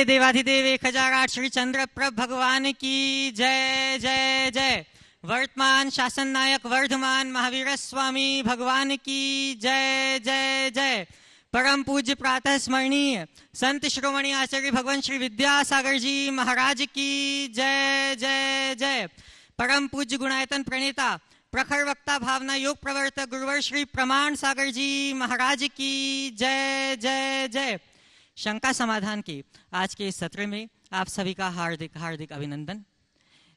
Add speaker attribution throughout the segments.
Speaker 1: देवाधिदेव 1008 श्री चंद्र प्रभ भगवान की जय जय जय। वर्तमान शासन नायक वर्धमान महावीर स्वामी भगवान की जय जय जय। परम पूज्य प्रातः स्मरणीय संत श्रोमणी आचार्य भगवान श्री विद्यासागर जी महाराज की जय जय जय। परम पूज्य गुणायतन प्रणेता प्रखर वक्ता भावना योग प्रवर्तक गुरुवर श्री प्रमाण सागर जी महाराज की जय जय जय। शंका समाधान के आज के इस सत्र में आप सभी का हार्दिक हार्दिक अभिनंदन।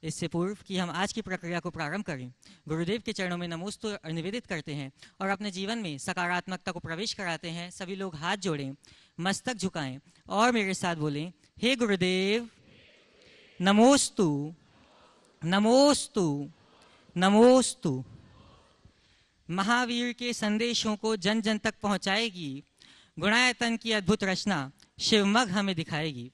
Speaker 1: इससे पूर्व कि हम आज की प्रक्रिया को प्रारंभ करें, गुरुदेव के चरणों में नमोस्तु निवेदित करते हैं और अपने जीवन में सकारात्मकता को प्रवेश कराते हैं। सभी लोग हाथ जोड़ें, मस्तक झुकाएं और मेरे साथ बोलें, हे गुरुदेव नमोस्तु नमोस्तु नमोस्तु। महावीर के संदेशों को जन जन तक पहुंचाएगी गुणायतन की अद्भुत रचना शिवमग हमें दिखाएगी।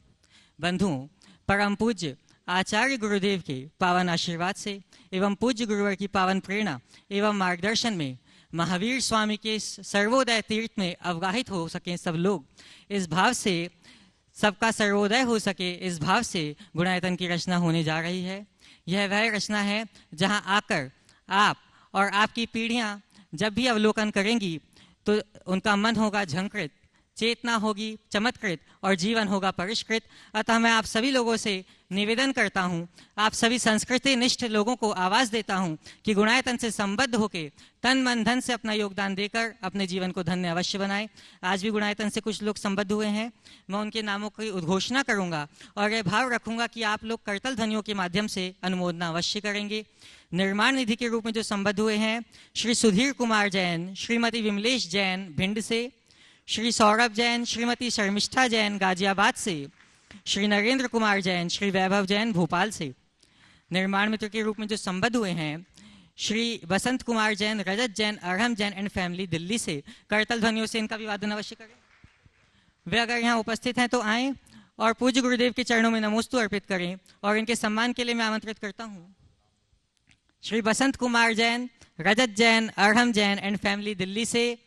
Speaker 1: बंधुओं, परम पूज्य आचार्य गुरुदेव के पावन आशीर्वाद से एवं पूज्य गुरुवर की पावन प्रेरणा एवं मार्गदर्शन में महावीर स्वामी के सर्वोदय तीर्थ में अवगाहित हो सकें सब लोग, इस भाव से सबका सर्वोदय हो सके, इस भाव से गुणायतन की रचना होने जा रही है। यह वह रचना है जहां आकर आप और आपकी पीढ़ियां जब भी अवलोकन करेंगी तो उनका मन होगा झंकृत, चेतना होगी चमत्कृत और जीवन होगा परिष्कृत। अतः मैं आप सभी लोगों से निवेदन करता हूं, आप सभी संस्कृति निष्ठ लोगों को आवाज देता हूं कि गुणायतन से संबद्ध होकर तन मन धन से अपना योगदान देकर अपने जीवन को धन्य अवश्य बनाएं। आज भी गुणायतन से कुछ लोग संबद्ध हुए हैं, मैं उनके नामों की उद्घोषणा करूंगा और यह भाव रखूंगा कि आप लोग करतल ध्वनियों के माध्यम से अनुमोदना अवश्य करेंगे। निर्माण निधि के रूप में जो संबद्ध हुए हैं, श्री सुधीर कुमार जैन, श्रीमती विमलेश जैन भिंड से, श्री सौरभ जैन, श्रीमती शर्मिष्ठा जैन गाजियाबाद से, श्री नरेंद्र कुमार जैन, श्री वैभव जैन भोपाल से। निर्माण मित्र के रूप में जो संबद्ध हुए हैं, श्री बसंत कुमार जैन, रजत जैन, अरहम जैन एंड फैमिली दिल्ली से। करतल ध्वनियों से इनका अभिवादन अवश्य करें। वे अगर यहाँ उपस्थित हैं तो आएं और पूज्य गुरुदेव के चरणों में नमोस्तु अर्पित करें और इनके सम्मान के लिए मैं आमंत्रित करता हूँ श्री बसंत कुमार जैन, रजत जैन, अरहम जैन एंड फैमिली दिल्ली से।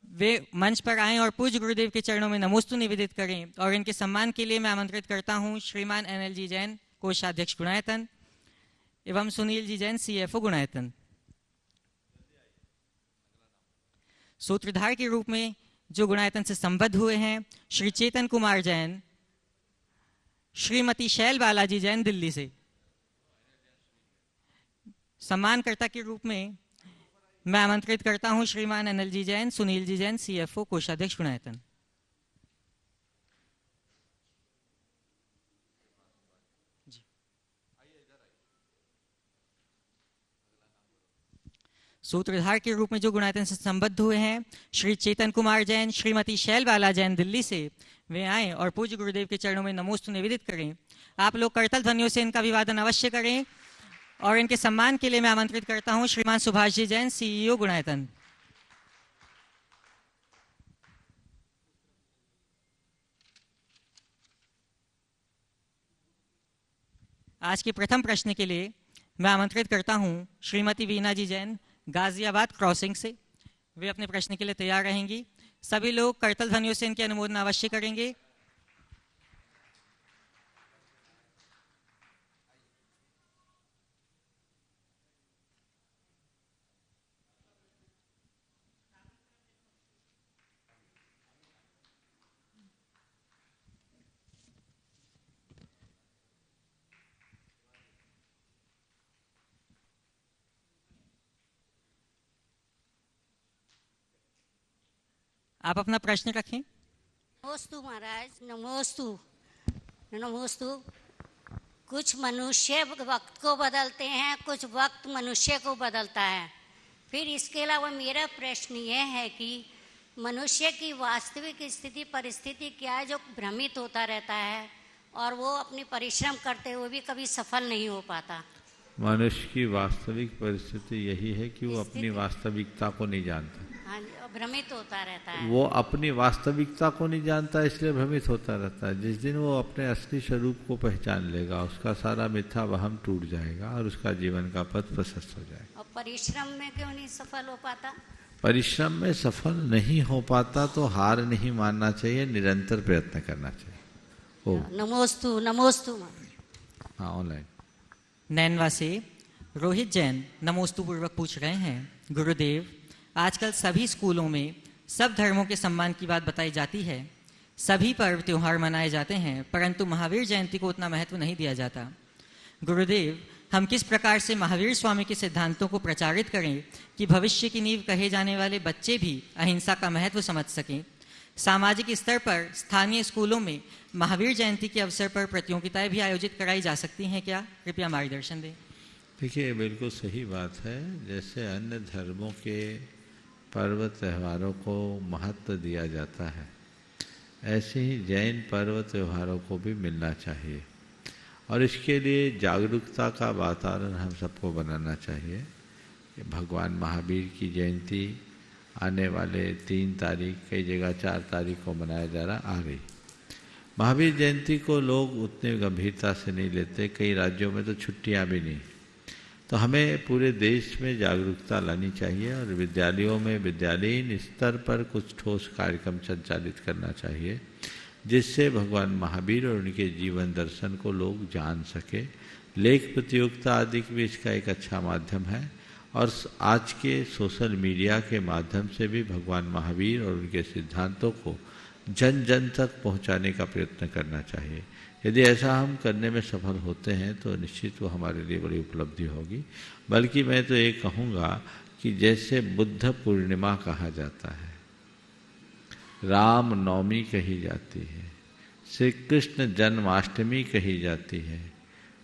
Speaker 1: वे मंच पर आएं और पूज्य गुरुदेव के चरणों में नमोस्तु निवेदित करें और इनके सम्मान के लिए मैं आमंत्रित करता हूं श्रीमान NLG जैन, कोषाध्यक्ष गुणायतन, एवं सुनील जी जैन, CFO गुणायतन। सूत्रधार के रूप में जो गुणायतन से संबद्ध हुए हैं, श्री चेतन कुमार जैन, श्रीमती शैल बालाजी जैन दिल्ली से। सम्मानकर्ता के रूप में मैं आमंत्रित करता हूं श्रीमान NLG जैन, सुनील जी जैन, CFO कोषाध्यक्ष गुणायतन। सूत्रधार के रूप में जो गुणायतन से संबद्ध हुए हैं, श्री चेतन कुमार जैन, श्रीमती शैल बाला जैन दिल्ली से। वे आएं और पूज्य गुरुदेव के चरणों में नमोस्तु निवेदित करें। आप लोग करतल ध्वनियों से इनका अभिवादन अवश्य करें और इनके सम्मान के लिए मैं आमंत्रित करता हूं श्रीमान सुभाष जी जैन, CEO गुणायतन। आज के प्रथम प्रश्न के लिए मैं आमंत्रित करता हूं श्रीमती वीना जी जैन, गाजियाबाद क्रॉसिंग से। वे अपने प्रश्न के लिए तैयार रहेंगी। सभी लोग करतल ध्वनियों से इनकी अनुमोदना अवश्य करेंगे। आप अपना प्रश्न रखें।
Speaker 2: नमोस्तु महाराज, नमोस्तु नमोस्तु। कुछ मनुष्य वक्त को बदलते हैं, कुछ वक्त मनुष्य को बदलता है। फिर इसके अलावा मेरा प्रश्न ये है कि मनुष्य की वास्तविक स्थिति परिस्थिति क्या है जो भ्रमित होता रहता है और वो अपनी परिश्रम करते हुए भी कभी सफल नहीं हो पाता।
Speaker 3: मनुष्य की वास्तविक परिस्थिति यही है कि वो अपनी वास्तविकता को नहीं जानता।
Speaker 2: हाँ, भ्रमित होता रहता है।
Speaker 3: वो अपनी वास्तविकता को नहीं जानता, इसलिए भ्रमित होता रहता है। जिस दिन वो अपने असली स्वरूप को पहचान लेगा, उसका सारा मिथ्या वहम टूट जाएगा और उसका जीवन का पथ प्रशस्त हो जाएगा।
Speaker 2: और परिश्रम में क्यों नहीं सफल हो पाता?
Speaker 3: परिश्रम में सफल नहीं हो पाता तो हार नहीं मानना चाहिए, निरंतर प्रयत्न करना चाहिए। ओ
Speaker 2: नमोस्तु नमोस्तु।
Speaker 3: हाँ, ऑनलाइन।
Speaker 1: नैनवा से रोहित जैन नमोस्तु पूर्वक पूछ रहे हैं, गुरुदेव आजकल सभी स्कूलों में सब धर्मों के सम्मान की बात बताई जाती है, सभी पर्व त्योहार मनाए जाते हैं, परंतु महावीर जयंती को उतना महत्व नहीं दिया जाता। गुरुदेव हम किस प्रकार से महावीर स्वामी के सिद्धांतों को प्रचारित करें कि भविष्य की नींव कहे जाने वाले बच्चे भी अहिंसा का महत्व समझ सकें? सामाजिक स्तर पर स्थानीय स्कूलों में महावीर जयंती के अवसर पर प्रतियोगिताएं भी आयोजित कराई जा सकती हैं क्या? कृपया मार्गदर्शन दें।
Speaker 3: देखिए, बिल्कुल सही बात है। जैसे अन्य धर्मों के पर्व त्योहारों को महत्व दिया जाता है, ऐसे ही जैन पर्व त्योहारों को भी मिलना चाहिए और इसके लिए जागरूकता का वातावरण हम सबको बनाना चाहिए। भगवान महावीर की जयंती आने वाले 3 तारीख, कई जगह 4 तारीख को मनाया जा रहा आ रही। महावीर जयंती को लोग उतने गंभीरता से नहीं लेते, कई राज्यों में तो छुट्टियां भी नहीं। तो हमें पूरे देश में जागरूकता लानी चाहिए और विद्यालयों में विद्यालयीन स्तर पर कुछ ठोस कार्यक्रम संचालित करना चाहिए, जिससे भगवान महावीर और उनके जीवन दर्शन को लोग जान सके। लेख प्रतियोगिता आदि भी इसका एक अच्छा माध्यम है और आज के सोशल मीडिया के माध्यम से भी भगवान महावीर और उनके सिद्धांतों को जन जन तक पहुंचाने का प्रयत्न करना चाहिए। यदि ऐसा हम करने में सफल होते हैं तो निश्चित वो हमारे लिए बड़ी उपलब्धि होगी। बल्कि मैं तो ये कहूँगा कि जैसे बुद्ध पूर्णिमा कहा जाता है, राम नवमी कही जाती है, श्री कृष्ण जन्माष्टमी कही जाती है,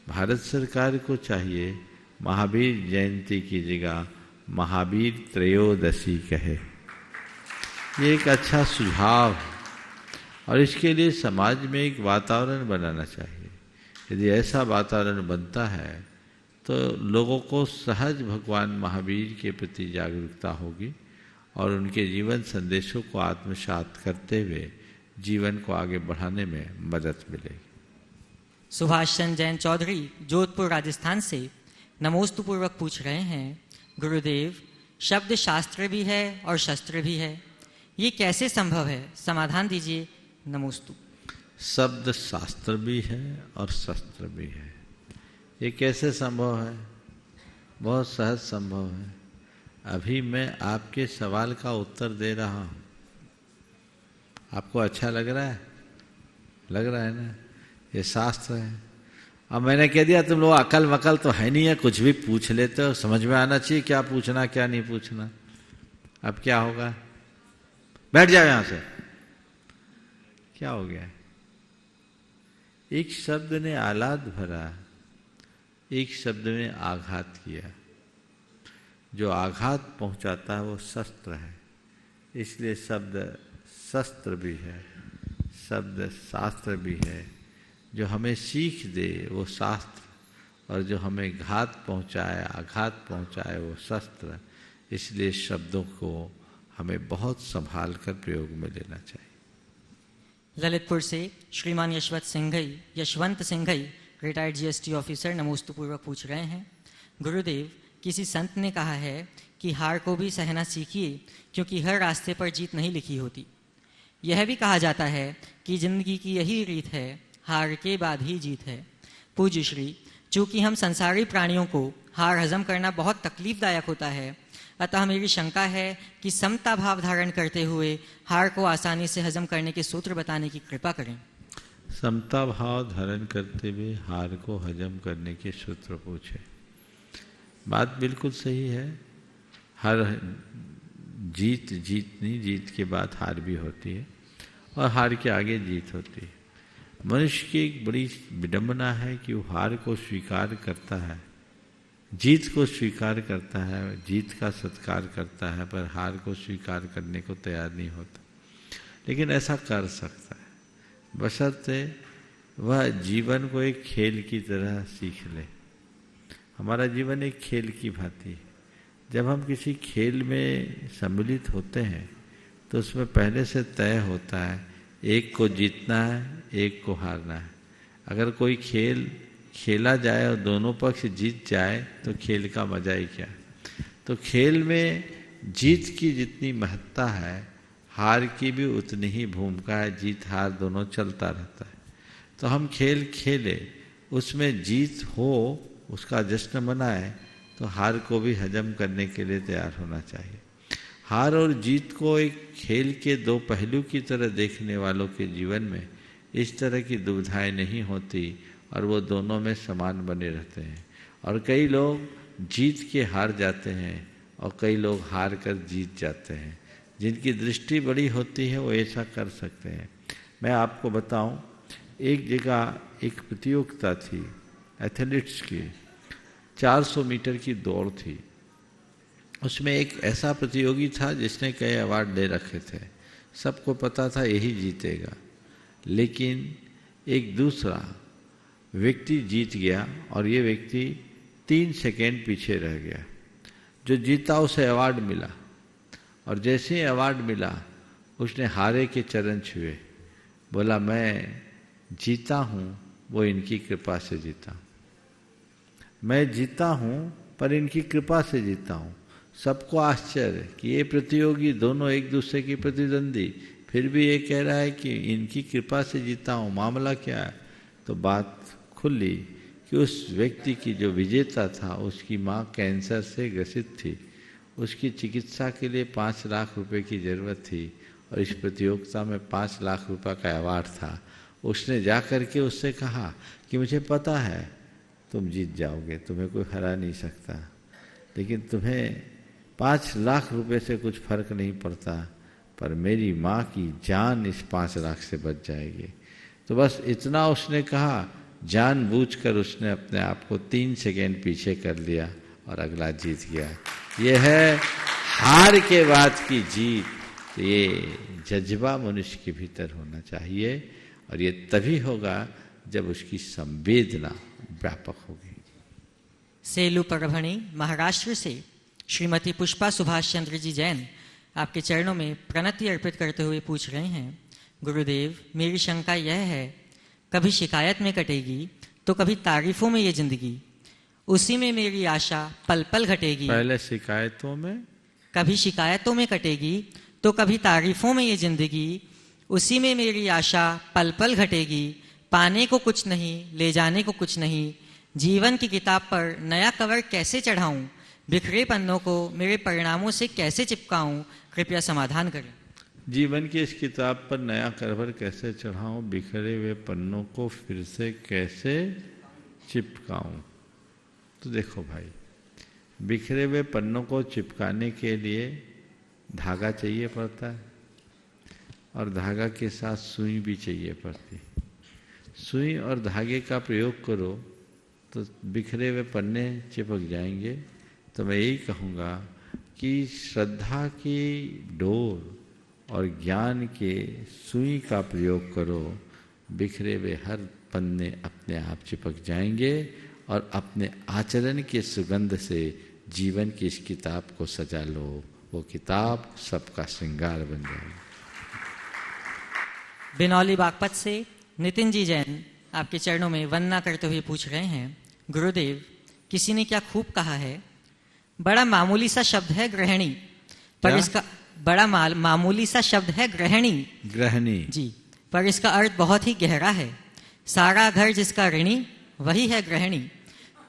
Speaker 3: भारत सरकार को चाहिए महावीर जयंती की जगह महावीर त्रयोदशी कहे। ये एक अच्छा सुझाव है और इसके लिए समाज में एक वातावरण बनाना चाहिए। यदि ऐसा वातावरण बनता है तो लोगों को सहज भगवान महावीर के प्रति जागरूकता होगी और उनके जीवन संदेशों को आत्मसात करते हुए जीवन को आगे बढ़ाने में मदद मिलेगी।
Speaker 1: सुभाष चंद्र जैन चौधरी जोधपुर राजस्थान से नमोस्तु पूर्वक पूछ रहे हैं, गुरुदेव शब्द शास्त्र भी है और शस्त्र भी है, ये कैसे संभव है? समाधान दीजिए। नमोस्तु।
Speaker 3: शब्द शास्त्र भी है और शस्त्र भी है। ये कैसे संभव है? बहुत सहज संभव है। अभी मैं आपके सवाल का उत्तर दे रहा हूँ, आपको अच्छा लग रहा है? लग रहा है ना? ये शास्त्र है। अब मैंने कह दिया तुम लोग अकल वकल तो है नहीं है, कुछ भी पूछ लेते हो, समझ में आना चाहिए क्या पूछना क्या नहीं पूछना। अब क्या होगा? बैठ जाओ यहां से। क्या हो गया? एक शब्द ने आह्लाद भरा, एक शब्द ने आघात किया। जो आघात पहुंचाता है वो शस्त्र है, इसलिए शब्द शस्त्र भी है, शब्द शास्त्र भी है। जो हमें सीख दे वो शास्त्र और जो हमें घात पहुंचाए, आघात पहुंचाए वो शस्त्र। इसलिए शब्दों को हमें बहुत संभाल कर प्रयोग में लेना चाहिए।
Speaker 1: ललितपुर से श्रीमान Yashwant Singhai retired GST officer नमोस्तु पूर्वक पूछ रहे हैं, गुरुदेव किसी संत ने कहा है कि हार को भी सहना सीखिए क्योंकि हर रास्ते पर जीत नहीं लिखी होती। यह भी कहा जाता है कि जिंदगी की यही रीत है, हार के बाद ही जीत है। पूज्य श्री, चूंकि हम संसारी प्राणियों को हार हजम करना बहुत तकलीफदायक होता है, अतः मेरी शंका है कि समता भाव धारण करते हुए हार को आसानी से हजम करने के सूत्र बताने की कृपा करें।
Speaker 3: समता भाव धारण करते हुए हार को हजम करने के सूत्र पूछे। बात बिल्कुल सही है। हर जीत नहीं, जीत के बाद हार भी होती है और हार के आगे जीत होती है। मनुष्य की एक बड़ी विडंबना है कि वो हार को स्वीकार करता है, जीत को स्वीकार करता है, जीत का सत्कार करता है, पर हार को स्वीकार करने को तैयार नहीं होता। लेकिन ऐसा कर सकता है बशर्ते वह जीवन को एक खेल की तरह सीख ले। हमारा जीवन एक खेल की भांति है। जब हम किसी खेल में सम्मिलित होते हैं तो उसमें पहले से तय होता है एक को जीतना है, एक को हारना है। अगर कोई खेल खेला जाए और दोनों पक्ष जीत जाए तो खेल का मजा ही क्या। तो खेल में जीत की जितनी महत्ता है, हार की भी उतनी ही भूमिका है। जीत हार दोनों चलता रहता है। तो हम खेल खेले, उसमें जीत हो, उसका जश्न मनाए, तो हार को भी हजम करने के लिए तैयार होना चाहिए। हार और जीत को एक खेल के दो पहलू की तरह देखने वालों के जीवन में इस तरह की दुविधाएं नहीं होती और वो दोनों में समान बने रहते हैं। और कई लोग जीत के हार जाते हैं और कई लोग हार कर जीत जाते हैं। जिनकी दृष्टि बड़ी होती है वो ऐसा कर सकते हैं। मैं आपको बताऊं, एक जगह एक प्रतियोगिता थी एथलीट्स की, 400 मीटर की दौड़ थी। उसमें एक ऐसा प्रतियोगी था जिसने कई अवार्ड ले रखे थे, सबको पता था यही जीतेगा, लेकिन एक दूसरा व्यक्ति जीत गया और ये व्यक्ति 3 सेकेंड पीछे रह गया। जो जीता उसे अवार्ड मिला और जैसे ही अवार्ड मिला उसने हारे के चरण छुए, बोला मैं जीता हूँ वो इनकी कृपा से जीता, मैं जीता हूँ पर इनकी कृपा से जीता हूँ। सबको आश्चर्य कि ये प्रतियोगी दोनों एक दूसरे की प्रतिद्वंदी, फिर भी ये कह रहा है कि इनकी कृपा से जीता हूँ, मामला क्या है। तो बात खुली कि उस व्यक्ति की जो विजेता था उसकी माँ कैंसर से ग्रसित थी, उसकी चिकित्सा के लिए 5 लाख रुपए की ज़रूरत थी और इस प्रतियोगिता में 5 लाख रुपए का अवार्ड था। उसने जा कर के उससे कहा कि मुझे पता है तुम जीत जाओगे, तुम्हें कोई हरा नहीं सकता, लेकिन तुम्हें 5 लाख रुपए से कुछ फर्क नहीं पड़ता, पर मेरी माँ की जान इस 5 लाख से बच जाएगी। तो बस इतना उसने कहा, जानबूझकर उसने अपने आप को 3 सेकेंड पीछे कर लिया और अगला जीत गया। ये है हार के बाद की जीत। ये जज्बा मनुष्य के भीतर होना चाहिए और ये तभी होगा जब उसकी संवेदना व्यापक होगी।
Speaker 1: सेलू परभणी महाराष्ट्र से श्रीमती पुष्पा सुभाष चंद्र जी जैन आपके चरणों में प्रणति अर्पित करते हुए पूछ रहे हैं, गुरुदेव मेरी शंका यह है, कभी शिकायत में कटेगी तो कभी तारीफों में ये जिंदगी, उसी में मेरी आशा पल पल घटेगी।
Speaker 3: पहले शिकायतों में,
Speaker 1: कभी शिकायतों में कटेगी तो कभी तारीफों में ये जिंदगी, उसी में मेरी आशा पल पल घटेगी। पाने को कुछ नहीं, ले जाने को कुछ नहीं, जीवन की किताब पर नया कवर कैसे चढ़ाऊं, बिखरे पन्नों को मेरे परिणामों से कैसे चिपकाऊं, कृपया समाधान करें।
Speaker 3: जीवन की इस किताब पर नया कवर कैसे चढ़ाऊं, बिखरे हुए पन्नों को फिर से कैसे चिपकाऊं। तो देखो भाई, बिखरे हुए पन्नों को चिपकाने के लिए धागा चाहिए पड़ता है और धागा के साथ सुई भी चाहिए पड़ती। सुई और धागे का प्रयोग करो तो बिखरे हुए पन्ने चिपक जाएंगे। तो मैं यही कहूँगा कि श्रद्धा की डोर और ज्ञान के सुई का प्रयोग करो, बिखरे हुए हर पन्ने अपने आप चिपक जाएंगे और अपने आचरण के सुगंध से जीवन की इस किताब को सजा लो, वो किताब सबका श्रृंगार बन जाएगी।
Speaker 1: बिनौली बागपत से नितिन जी जैन आपके चरणों में वंदना करते हुए पूछ रहे हैं, गुरुदेव किसी ने क्या खूब कहा है, बड़ा मामूली सा शब्द है गृहिणी, पर इसका बड़ा मामूली सा शब्द है गृहिणी,
Speaker 3: गृहिणी
Speaker 1: जी, पर इसका अर्थ बहुत ही गहरा है। सारा घर जिसका ऋणी वही है गृहिणी।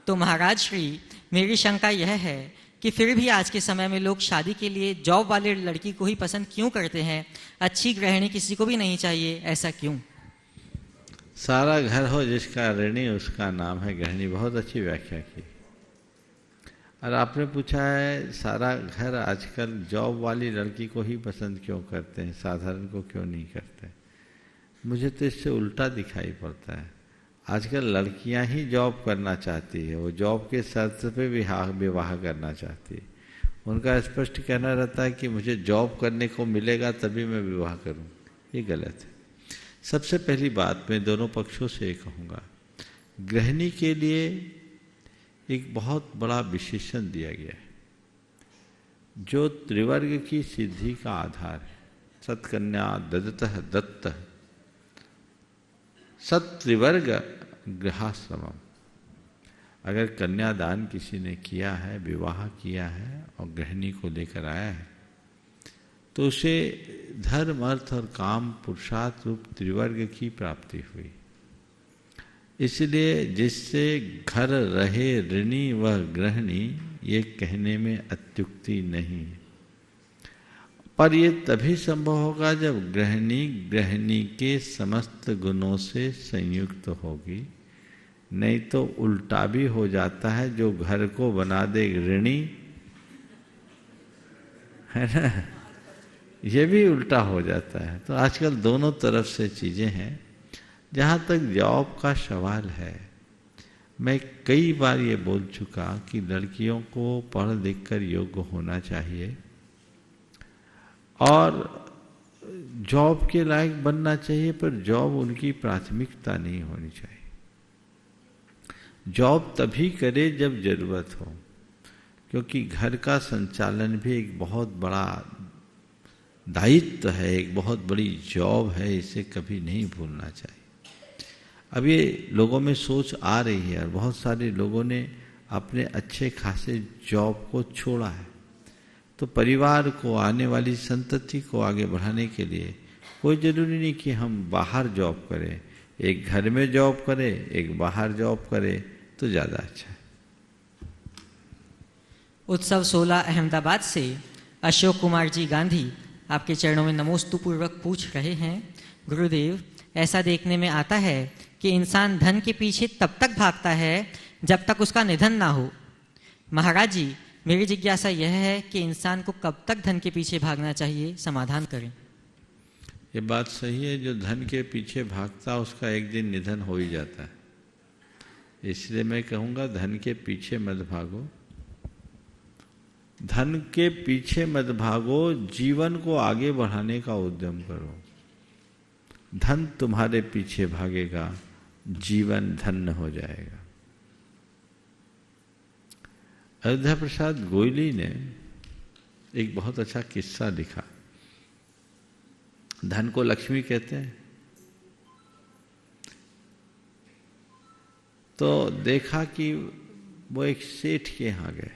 Speaker 1: तो महाराज श्री, मेरी शंका यह है कि फिर भी आज के समय में लोग शादी के लिए जॉब वाले लड़की को ही पसंद क्यों करते हैं, अच्छी गृहिणी किसी को भी नहीं चाहिए, ऐसा क्यों?
Speaker 3: सारा घर हो जिसका ऋणी उसका नाम है गृहिणी, बहुत अच्छी व्याख्या की। और आपने पूछा है सारा घर आजकल जॉब वाली लड़की को ही पसंद क्यों करते हैं, साधारण को क्यों नहीं करते। मुझे तो इससे उल्टा दिखाई पड़ता है। आजकल लड़कियां ही जॉब करना चाहती है, वो जॉब के शर्त पे विवाह करना चाहती है। उनका स्पष्ट कहना रहता है कि मुझे जॉब करने को मिलेगा तभी मैं विवाह करूं। ये गलत है। सबसे पहली बात मैं दोनों पक्षों से ये कहूँगा, गृहिणी के लिए एक बहुत बड़ा विशेषण दिया गया है जो त्रिवर्ग की सिद्धि का आधार है। सत्कन्या ददतः दत्तः सत्त्रिवर्ग गृहाश्रमम। अगर कन्यादान किसी ने किया है, विवाह किया है और गृहिणी को लेकर आया है, तो उसे धर्म, अर्थ और काम पुरुषार्थ रूप त्रिवर्ग की प्राप्ति हुई। इसलिए जिससे घर रहे ऋणी व गृहिणी, ये कहने में अत्युक्ति नहीं है। पर ये तभी संभव होगा जब गृहिणी के समस्त गुणों से संयुक्त होगी, नहीं तो उल्टा भी हो जाता है। जो घर को बना दे ऋणी, है ना, ये भी उल्टा हो जाता है। तो आजकल दोनों तरफ से चीजें हैं। जहाँ तक जॉब का सवाल है, मैं कई बार ये बोल चुका कि लड़कियों को पढ़ लिख कर योग्य होना चाहिए और जॉब के लायक बनना चाहिए, पर जॉब उनकी प्राथमिकता नहीं होनी चाहिए। जॉब तभी करे जब जरूरत हो, क्योंकि घर का संचालन भी एक बहुत बड़ा दायित्व है, एक बहुत बड़ी जॉब है, इसे कभी नहीं भूलना चाहिए। अब ये लोगों में सोच आ रही है और बहुत सारे लोगों ने अपने अच्छे खासे जॉब को छोड़ा है। तो परिवार को, आने वाली संतति को आगे बढ़ाने के लिए कोई जरूरी नहीं कि हम बाहर जॉब करें, एक घर में जॉब करें, एक बाहर जॉब करें, तो ज़्यादा अच्छा है।
Speaker 1: उत्सव 16 अहमदाबाद से अशोक कुमार जी गांधी आपके चरणों में नमोस्तु पूर्वक पूछ रहे हैं, गुरुदेव, ऐसा देखने में आता है कि इंसान धन के पीछे तब तक भागता है जब तक उसका निधन ना हो। महाराज जी, मेरी जिज्ञासा यह है कि इंसान को कब तक धन के पीछे भागना चाहिए, समाधान करें।
Speaker 3: ये बात सही है, जो धन के पीछे भागता उसका एक दिन निधन हो ही जाता है। इसलिए मैं कहूँगा धन के पीछे मत भागो, धन के पीछे मत भागो, जीवन को आगे बढ़ाने का उद्यम करो। धन तुम्हारे पीछे भागेगा, जीवन धन्य हो जाएगा। अयोध्या प्रसाद गोयली ने एक बहुत अच्छा किस्सा लिखा। धन को लक्ष्मी कहते हैं। तो देखा कि वो एक सेठ के यहाँ गए।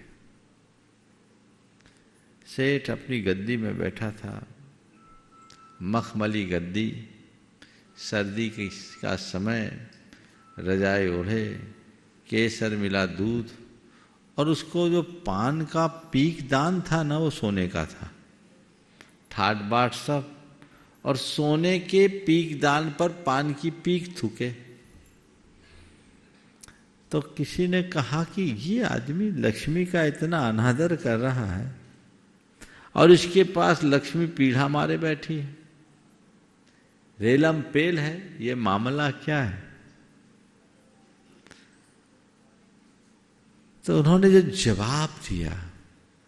Speaker 3: सेठ अपनी गद्दी में बैठा था, मखमली गद्दी, सर्दी का समय, रजाई ओढ़े, केसर मिला दूध, और उसको जो पान का पीक दान था ना, वो सोने का था, ठाट बाट सब, और सोने के पीक दान पर पान की पीक थूके। तो किसी ने कहा कि ये आदमी लक्ष्मी का इतना अनादर कर रहा है और इसके पास लक्ष्मी पीढ़ा मारे बैठी है, रेलम पेल है, ये मामला क्या है? तो उन्होंने जो जवाब दिया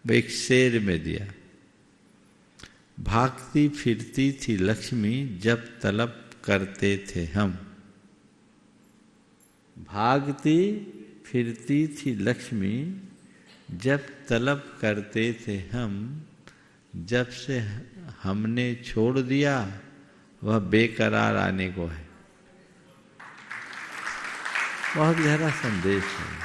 Speaker 3: वो एक शेर में दिया। भागती फिरती थी लक्ष्मी जब तलब करते थे हम। भागती फिरती थी लक्ष्मी जब तलब करते थे हम, जब से हमने छोड़ दिया वह बेकरार आने को है। बहुत गहरा संदेश है।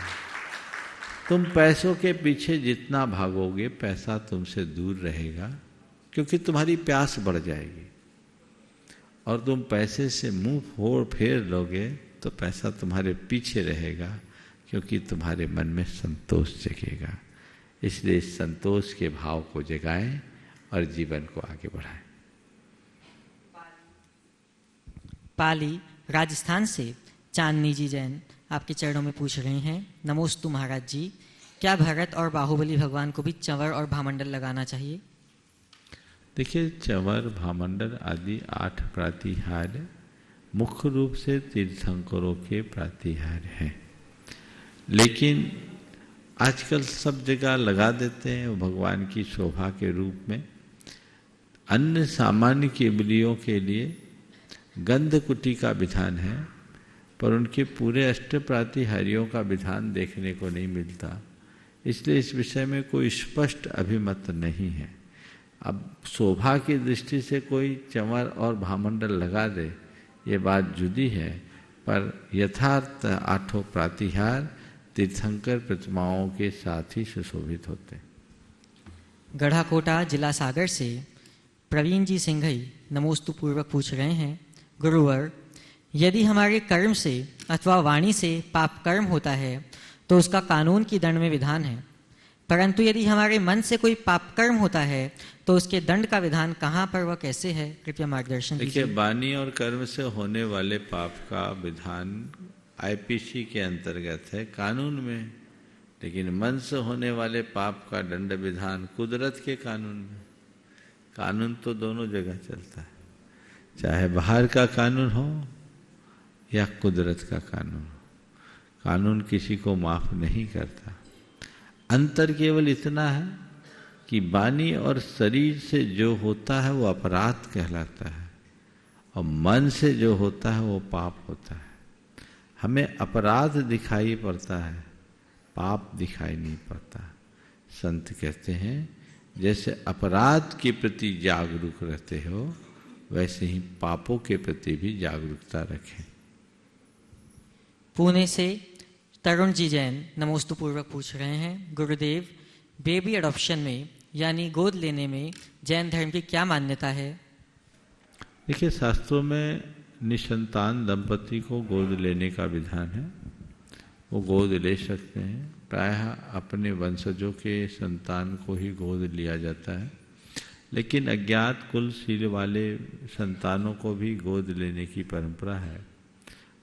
Speaker 3: तुम पैसों के पीछे जितना भागोगे पैसा तुमसे दूर रहेगा, क्योंकि तुम्हारी प्यास बढ़ जाएगी, और तुम पैसे से मुंह फेर लोगे तो पैसा तुम्हारे पीछे रहेगा, क्योंकि तुम्हारे मन में संतोष जगेगा। इसलिए इस संतोष के भाव को जगाएं और जीवन को आगे बढ़ाएं।
Speaker 1: पाली राजस्थान से चांदनी जी जैन आपके चरणों में पूछ रहे हैं, नमोस्तु महाराज जी, क्या भरत और बाहुबली भगवान को भी चंवर और भामंडल लगाना चाहिए?
Speaker 3: देखिए, चंवर, भामंडल आदि 8 प्रातिहार्य मुख्य रूप से तीर्थंकरों के प्रातिहार्य हैं, लेकिन आजकल सब जगह लगा देते हैं वो भगवान की शोभा के रूप में। अन्य सामान्य केवलियों के लिए गंधकुटी का विधान है, पर उनके पूरे अष्ट प्रातिहार्यों का विधान देखने को नहीं मिलता। इसलिए इस विषय में कोई स्पष्ट अभिमत नहीं है। अब शोभा की दृष्टि से कोई चंवर और भामंडल लगा दे, ये बात जुदी है, पर यथार्थ 8 प्रातिहार तीर्थंकर प्रतिमाओं के साथ ही सुशोभित होते हैं।
Speaker 1: गढ़ाकोटा जिला सागर से प्रवीण जी सिंघई नमोस्तु पूर्वक पूछ रहे हैं, गुरुवर, यदि हमारे कर्म से अथवा वाणी से पाप कर्म होता है तो उसका कानून की दंड में विधान है, परंतु यदि हमारे मन से कोई पाप कर्म होता है तो उसके दंड का विधान कहाँ पर व कैसे है? कृपया मार्गदर्शन दीजिए।
Speaker 3: देखिए, वाणी और कर्म से होने वाले पाप का विधान आईपीसी के अंतर्गत है, कानून में, लेकिन मन से होने वाले पाप का दंड विधान कुदरत के कानून में। कानून तो दोनों जगह चलता है, चाहे बाहर का कानून हो या कुदरत का कानून हो, कानून किसी को माफ नहीं करता। अंतर केवल इतना है कि वाणी और शरीर से जो होता है वो अपराध कहलाता है और मन से जो होता है वो पाप होता है। हमें अपराध दिखाई पड़ता है, पाप दिखाई नहीं पड़ता। संत कहते हैं जैसे अपराध के प्रति जागरूक रहते हो वैसे ही पापों के प्रति भी जागरूकता रखें।
Speaker 1: पुणे से तरुण जी जैन नमोस्तु पूर्वक पूछ रहे हैं, गुरुदेव, बेबी अडॉप्शन में यानी गोद लेने में जैन धर्म की क्या मान्यता है?
Speaker 3: देखिए, शास्त्रों में निसंतान दंपति को गोद लेने का विधान है, वो गोद ले सकते हैं। प्रायः अपने वंशजों के संतान को ही गोद लिया जाता है, लेकिन अज्ञात कुलशील वाले संतानों को भी गोद लेने की परंपरा है।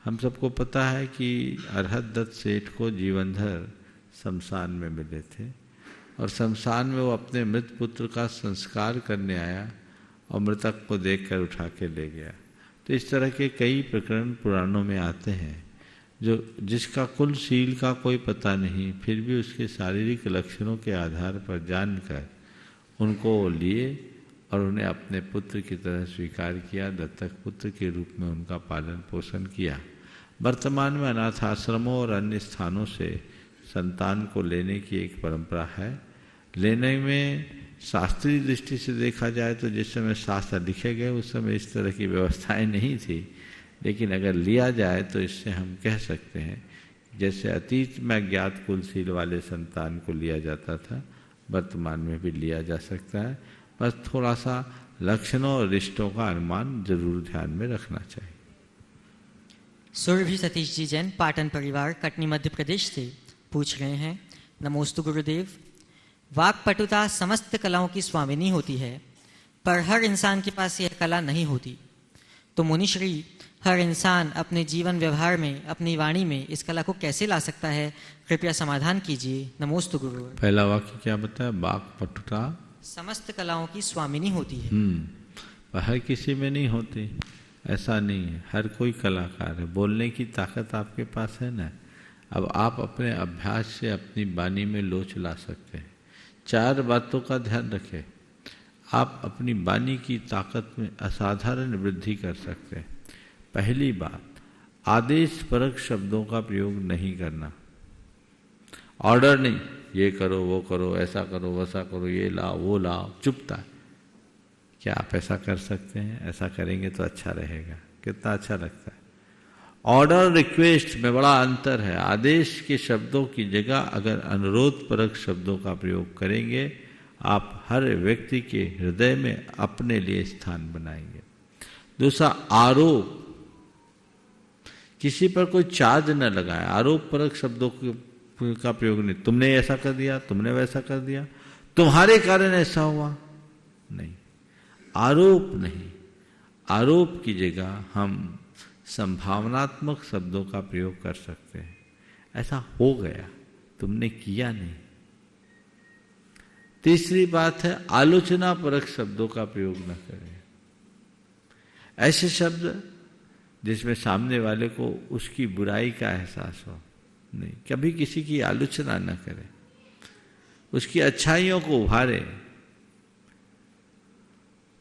Speaker 3: हम सबको पता है कि अरहत दत्त सेठ को जीवनभर शमशान में मिले थे और शमशान में वो अपने मृत पुत्र का संस्कार करने आया और मृतक को देखकर उठा के ले गया। तो इस तरह के कई प्रकरण पुराणों में आते हैं जो जिसका कुलशील का कोई पता नहीं, फिर भी उसके शारीरिक लक्षणों के आधार पर जानकर उनको लिए और उन्हें अपने पुत्र की तरह स्वीकार किया, दत्तक पुत्र के रूप में उनका पालन पोषण किया। वर्तमान में अनाथ आश्रमों और अन्य स्थानों से संतान को लेने की एक परंपरा है। लेने में शास्त्रीय दृष्टि से देखा जाए तो जिस समय शास्त्र लिखे गए उस समय इस तरह की व्यवस्थाएं नहीं थी, लेकिन अगर लिया जाए तो इससे हम कह सकते हैं जैसे अतीत में अज्ञात कुलशील वाले संतान को लिया जाता था, वर्तमान में भी लिया जा सकता है। बस थोड़ा सा लक्षणों और रिश्तों का अनुमान जरूर ध्यान में रखना चाहिए।
Speaker 1: सुरभि सतीश जी जैन पाटन परिवार कटनी मध्य प्रदेश से पूछ रहे हैं, नमोस्तु गुरुदेव, वाक्पटुता समस्त कलाओं की स्वामिनी होती है, पर हर इंसान के पास यह कला नहीं होती, तो मुनिश्री हर इंसान अपने जीवन व्यवहार में अपनी वाणी में इस कला को कैसे ला सकता है? कृपया समाधान कीजिए। नमोस्तु गुरु।
Speaker 3: पहला वाक्य क्या बताया? वाक्पटुता
Speaker 1: समस्त कलाओं की स्वामिनी होती है।
Speaker 3: पर हर किसी में नहीं होती, ऐसा नहीं है। हर कोई कलाकार है, बोलने की ताकत आपके पास है ना। अब आप अपने अभ्यास से अपनी वाणी में लोच ला सकते हैं। 4 बातों का ध्यान रखें। आप अपनी वाणी की ताकत में असाधारण वृद्धि कर सकते हैं। पहली बात, आदेश परक शब्दों का प्रयोग नहीं करना। ऑर्डर नहीं, ये करो वो करो, ऐसा करो वैसा करो, ये लाओ वो लाओ, चुपता। क्या आप ऐसा कर सकते हैं? ऐसा करेंगे तो अच्छा रहेगा। कितना अच्छा लगता है। ऑर्डर रिक्वेस्ट में बड़ा अंतर है। आदेश के शब्दों की जगह अगर अनुरोध परक शब्दों का प्रयोग करेंगे, आप हर व्यक्ति के हृदय में अपने लिए स्थान बनाएंगे। दूसरा, आरोप, किसी पर कोई चार्ज न लगाए। आरोप परक शब्दों का प्रयोग नहीं। तुमने ऐसा कर दिया, तुमने वैसा कर दिया, तुम्हारे कारण ऐसा हुआ, नहीं। आरोप नहीं। आरोप की जगह हम संभावनात्मक शब्दों का प्रयोग कर सकते हैं। ऐसा हो गया, तुमने किया नहीं। तीसरी बात है, आलोचना परक शब्दों का प्रयोग न करें। ऐसे शब्द जिसमें सामने वाले को उसकी बुराई का एहसास हो, नहीं। कभी किसी की आलोचना न करें, उसकी अच्छाइयों को उभारे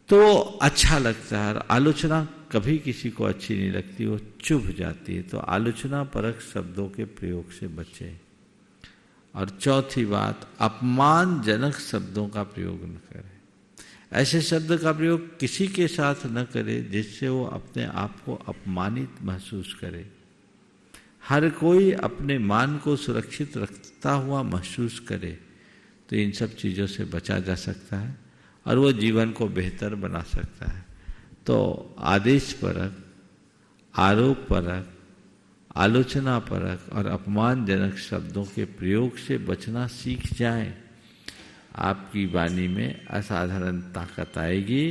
Speaker 3: तो अच्छा लगता है। आलोचना कभी किसी को अच्छी नहीं लगती, वो चुभ जाती है। तो आलोचना परक शब्दों के प्रयोग से बचे। और चौथी बात, अपमानजनक शब्दों का प्रयोग न करें। ऐसे शब्द का प्रयोग किसी के साथ न करे जिससे वो अपने आप को अपमानित महसूस करे। हर कोई अपने मान को सुरक्षित रखता हुआ महसूस करे तो इन सब चीज़ों से बचा जा सकता है और वो जीवन को बेहतर बना सकता है। तो आदेश परक, आरोप परक, आलोचना परक और अपमानजनक शब्दों के प्रयोग से बचना सीख जाएं। आपकी वाणी में असाधारण ताकत आएगी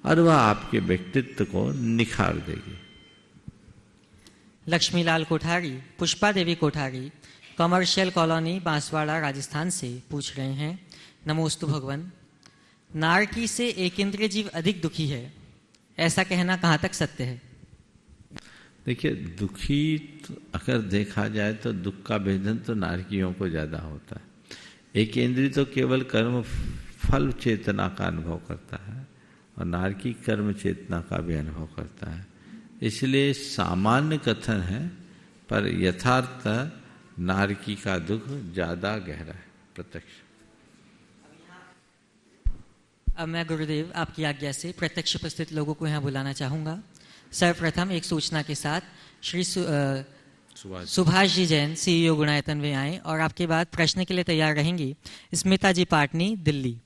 Speaker 3: और वह आपके व्यक्तित्व को निखार देगी।
Speaker 1: लक्ष्मीलाल कोठारी, पुष्पा देवी कोठारी, कमर्शियल कॉलोनी, बांसवाड़ा, राजस्थान से पूछ रहे हैं, नमोस्तु भगवान, नारकी से एक इंद्रिय जीव अधिक दुखी है, ऐसा कहना कहाँ तक सत्य है?
Speaker 3: देखिए, दुखी अगर देखा जाए तो दुख का भेदन तो नारकियों को ज़्यादा होता है। एक इंद्रिय तो केवल कर्म फल चेतना का अनुभव करता है और नारकी कर्म चेतना का भी अनुभव करता है। इसलिए सामान्य कथन है, पर यथार्थ नारकी का दुख ज़्यादा गहरा है, प्रत्यक्ष।
Speaker 1: अब मैं गुरुदेव आपकी आज्ञा से प्रत्यक्ष उपस्थित लोगों को यहाँ बुलाना चाहूँगा। सर्वप्रथम एक सूचना के साथ श्री सुभाष जी जैन, CEO गुणायतन वे आए और आपके बाद प्रश्न के लिए तैयार रहेंगी स्मिता जी पाटनी, दिल्ली।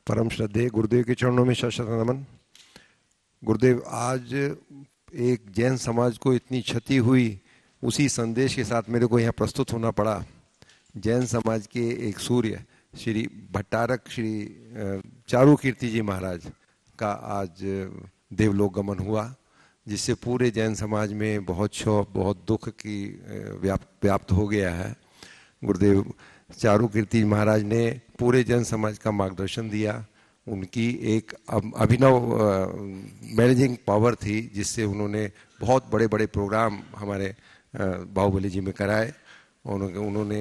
Speaker 4: परम श्रद्धेय गुरुदेव के चरणों में शत शत नमन। गुरुदेव, आज एक जैन समाज को इतनी क्षति हुई, उसी संदेश के साथ मेरे को यहाँ प्रस्तुत होना पड़ा। जैन समाज के एक सूर्य श्री भट्टारक श्री चारुकीर्ति जी महाराज का आज देवलोक गमन हुआ, जिससे पूरे जैन समाज में बहुत शोक, बहुत दुख की व्याप्त हो गया है। गुरुदेव चारुकीर्ति महाराज ने पूरे जैन समाज का मार्गदर्शन दिया। उनकी एक अभिनव मैनेजिंग पावर थी, जिससे उन्होंने बहुत बड़े बड़े प्रोग्राम हमारे बाहुबली जी में कराए। उन्होंने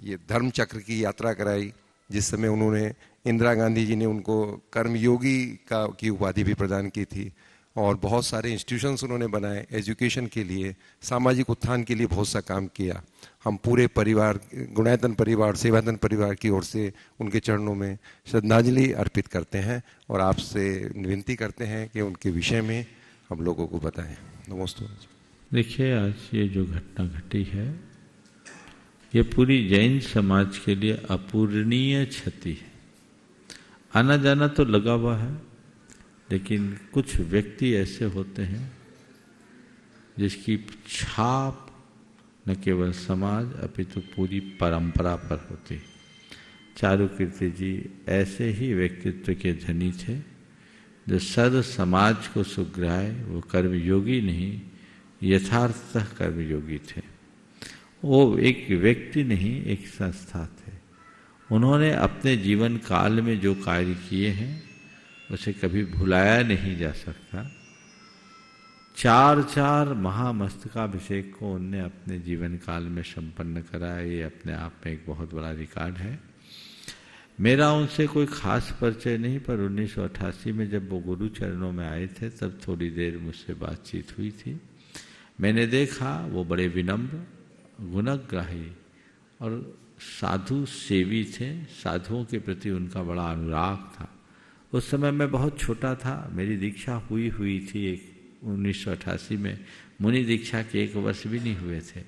Speaker 4: ये धर्म चक्र की यात्रा कराई, जिस समय उन्होंने इंदिरा गांधी जी ने उनको कर्मयोगी की उपाधि भी प्रदान की थी। और बहुत सारे इंस्टीट्यूशंस उन्होंने बनाए एजुकेशन के लिए, सामाजिक उत्थान के लिए बहुत सा काम किया। हम पूरे परिवार, गुणायतन परिवार, सेवायतन परिवार की ओर से उनके चरणों में श्रद्धांजलि अर्पित करते हैं और आपसे विनती करते हैं कि उनके विषय में हम लोगों को बताएं। नमस्ते।
Speaker 3: देखिए, आज ये जो घटना घटी है, ये पूरी जैन समाज के लिए अपूरणीय क्षति है। आना जाना तो लगा हुआ है, लेकिन कुछ व्यक्ति ऐसे होते हैं जिसकी छाप न केवल समाज अपितु पूरी परंपरा पर होती। चारुकीर्ति जी ऐसे ही व्यक्तित्व के धनी थे, जो सर्व समाज को सुग्राहे। वो कर्मयोगी नहीं, यथार्थतः कर्मयोगी थे। वो एक व्यक्ति नहीं, एक संस्था थे। उन्होंने अपने जीवन काल में जो कार्य किए हैं उसे कभी भुलाया नहीं जा सकता। 4 महामस्तकाभिषेक को उनने अपने जीवन काल में संपन्न कराया। ये अपने आप में एक बहुत बड़ा रिकॉर्ड है। मेरा उनसे कोई खास परिचय नहीं, पर 1988 में जब वो गुरु चरणों में आए थे, तब थोड़ी देर मुझसे बातचीत हुई थी। मैंने देखा वो बड़े विनम्र, गुणग्राही और साधु सेवी थे। साधुओं के प्रति उनका बड़ा अनुराग था। उस समय मैं बहुत छोटा था, मेरी दीक्षा हुई थी 1988 में। मुनि दीक्षा के 1 वर्ष भी नहीं हुए थे,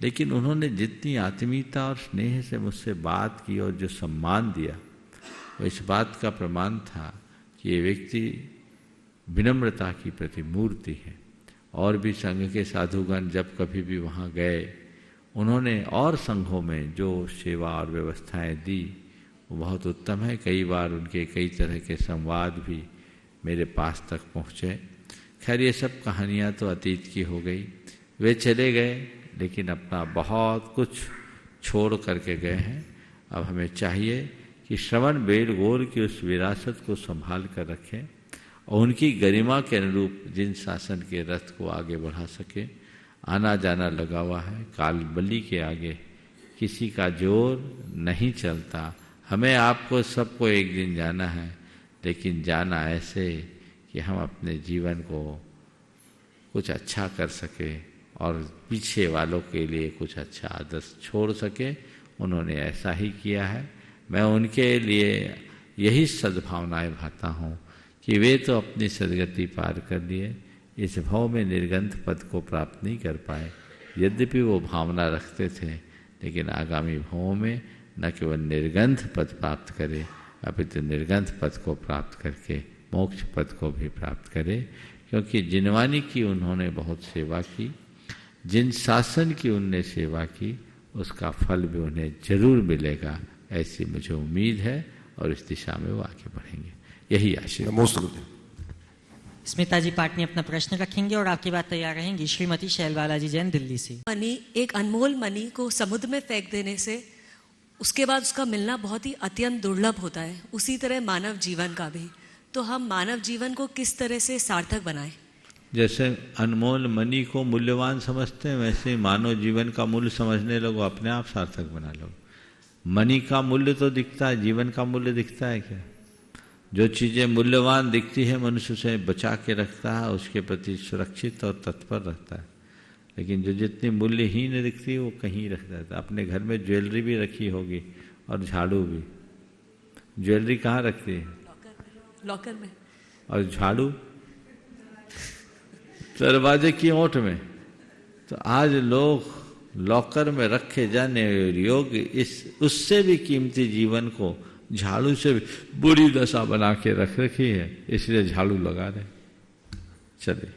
Speaker 3: लेकिन उन्होंने जितनी आत्मीयता और स्नेह से मुझसे बात की और जो सम्मान दिया, वो इस बात का प्रमाण था कि ये व्यक्ति विनम्रता की प्रतिमूर्ति है। और भी संघ के साधुगण जब कभी भी वहाँ गए, उन्होंने और संघों में जो सेवा और व्यवस्थाएं दी वो बहुत उत्तम है। कई बार उनके कई तरह के संवाद भी मेरे पास तक पहुँचे। खैर, ये सब कहानियाँ तो अतीत की हो गई। वे चले गए, लेकिन अपना बहुत कुछ छोड़ करके गए हैं। अब हमें चाहिए कि श्रवण बेलगोर की उस विरासत को संभाल कर रखें और उनकी गरिमा के अनुरूप जिन शासन के रथ को आगे बढ़ा सके। आना जाना लगा हुआ है, काल बलि के आगे किसी का जोर नहीं चलता। हमें आपको सबको एक दिन जाना है, लेकिन जाना ऐसे कि हम अपने जीवन को कुछ अच्छा कर सके और पीछे वालों के लिए कुछ अच्छा आदर्श छोड़ सके। उन्होंने ऐसा ही किया है। मैं उनके लिए यही सद्भावनाएं भाता हूँ कि वे तो अपनी सदगति पार कर लिए, इस भव में निर्गंथ पद को प्राप्त नहीं कर पाए। यद्यपि वो भावना रखते थे, लेकिन आगामी भवों में न केवल निर्गंथ पद प्राप्त करे, अपितु निर्गंथ पद को प्राप्त करके मोक्ष पद को भी प्राप्त करे। क्योंकि जिनवानी की उन्होंने बहुत सेवा की, जिन शासन की उनने सेवा की, उसका फल भी उन्हें जरूर मिलेगा, ऐसी मुझे उम्मीद है और इस दिशा में वो आगे बढ़ेंगे। यही आशीर्वाद।
Speaker 4: नमोस्तु गुरुदेव।
Speaker 1: स्मिता जी पाटनी अपना प्रश्न रखेंगे और आपकी बात तैयार रहेंगी। श्रीमती शैलबाला जी जैन दिल्ली से।
Speaker 5: मनी, एक अनमोल मनी को समुद्र में फेंक देने से उसके बाद उसका मिलना बहुत ही अत्यंत दुर्लभ होता है, उसी तरह मानव जीवन का भी। तो हम मानव जीवन को किस तरह से सार्थक बनाएं?
Speaker 3: जैसे अनमोल मनी को मूल्यवान समझते हैं, वैसे ही मानव जीवन का मूल्य समझने लगो, अपने आप सार्थक बना लो। मनी का मूल्य तो दिखता है, जीवन का मूल्य दिखता है क्या? जो चीज़ें मूल्यवान दिखती है मनुष्य उसे बचा के रखता है, उसके प्रति सुरक्षित और तत्पर रहता है। लेकिन जो जितनी मूल्यहीन दिखती है वो कहीं रख देता है। अपने घर में ज्वेलरी भी रखी होगी और झाड़ू भी। ज्वेलरी कहाँ रखती है?
Speaker 5: लॉकर में।
Speaker 3: और झाड़ू दरवाजे की ओट में। तो आज लोग लॉकर में रखे जाने योग्य इस उससे भी कीमती जीवन को झाड़ू से भी बुरी दशा बना के रख रखी है, इसलिए झाड़ू लगा रहे। चलिए।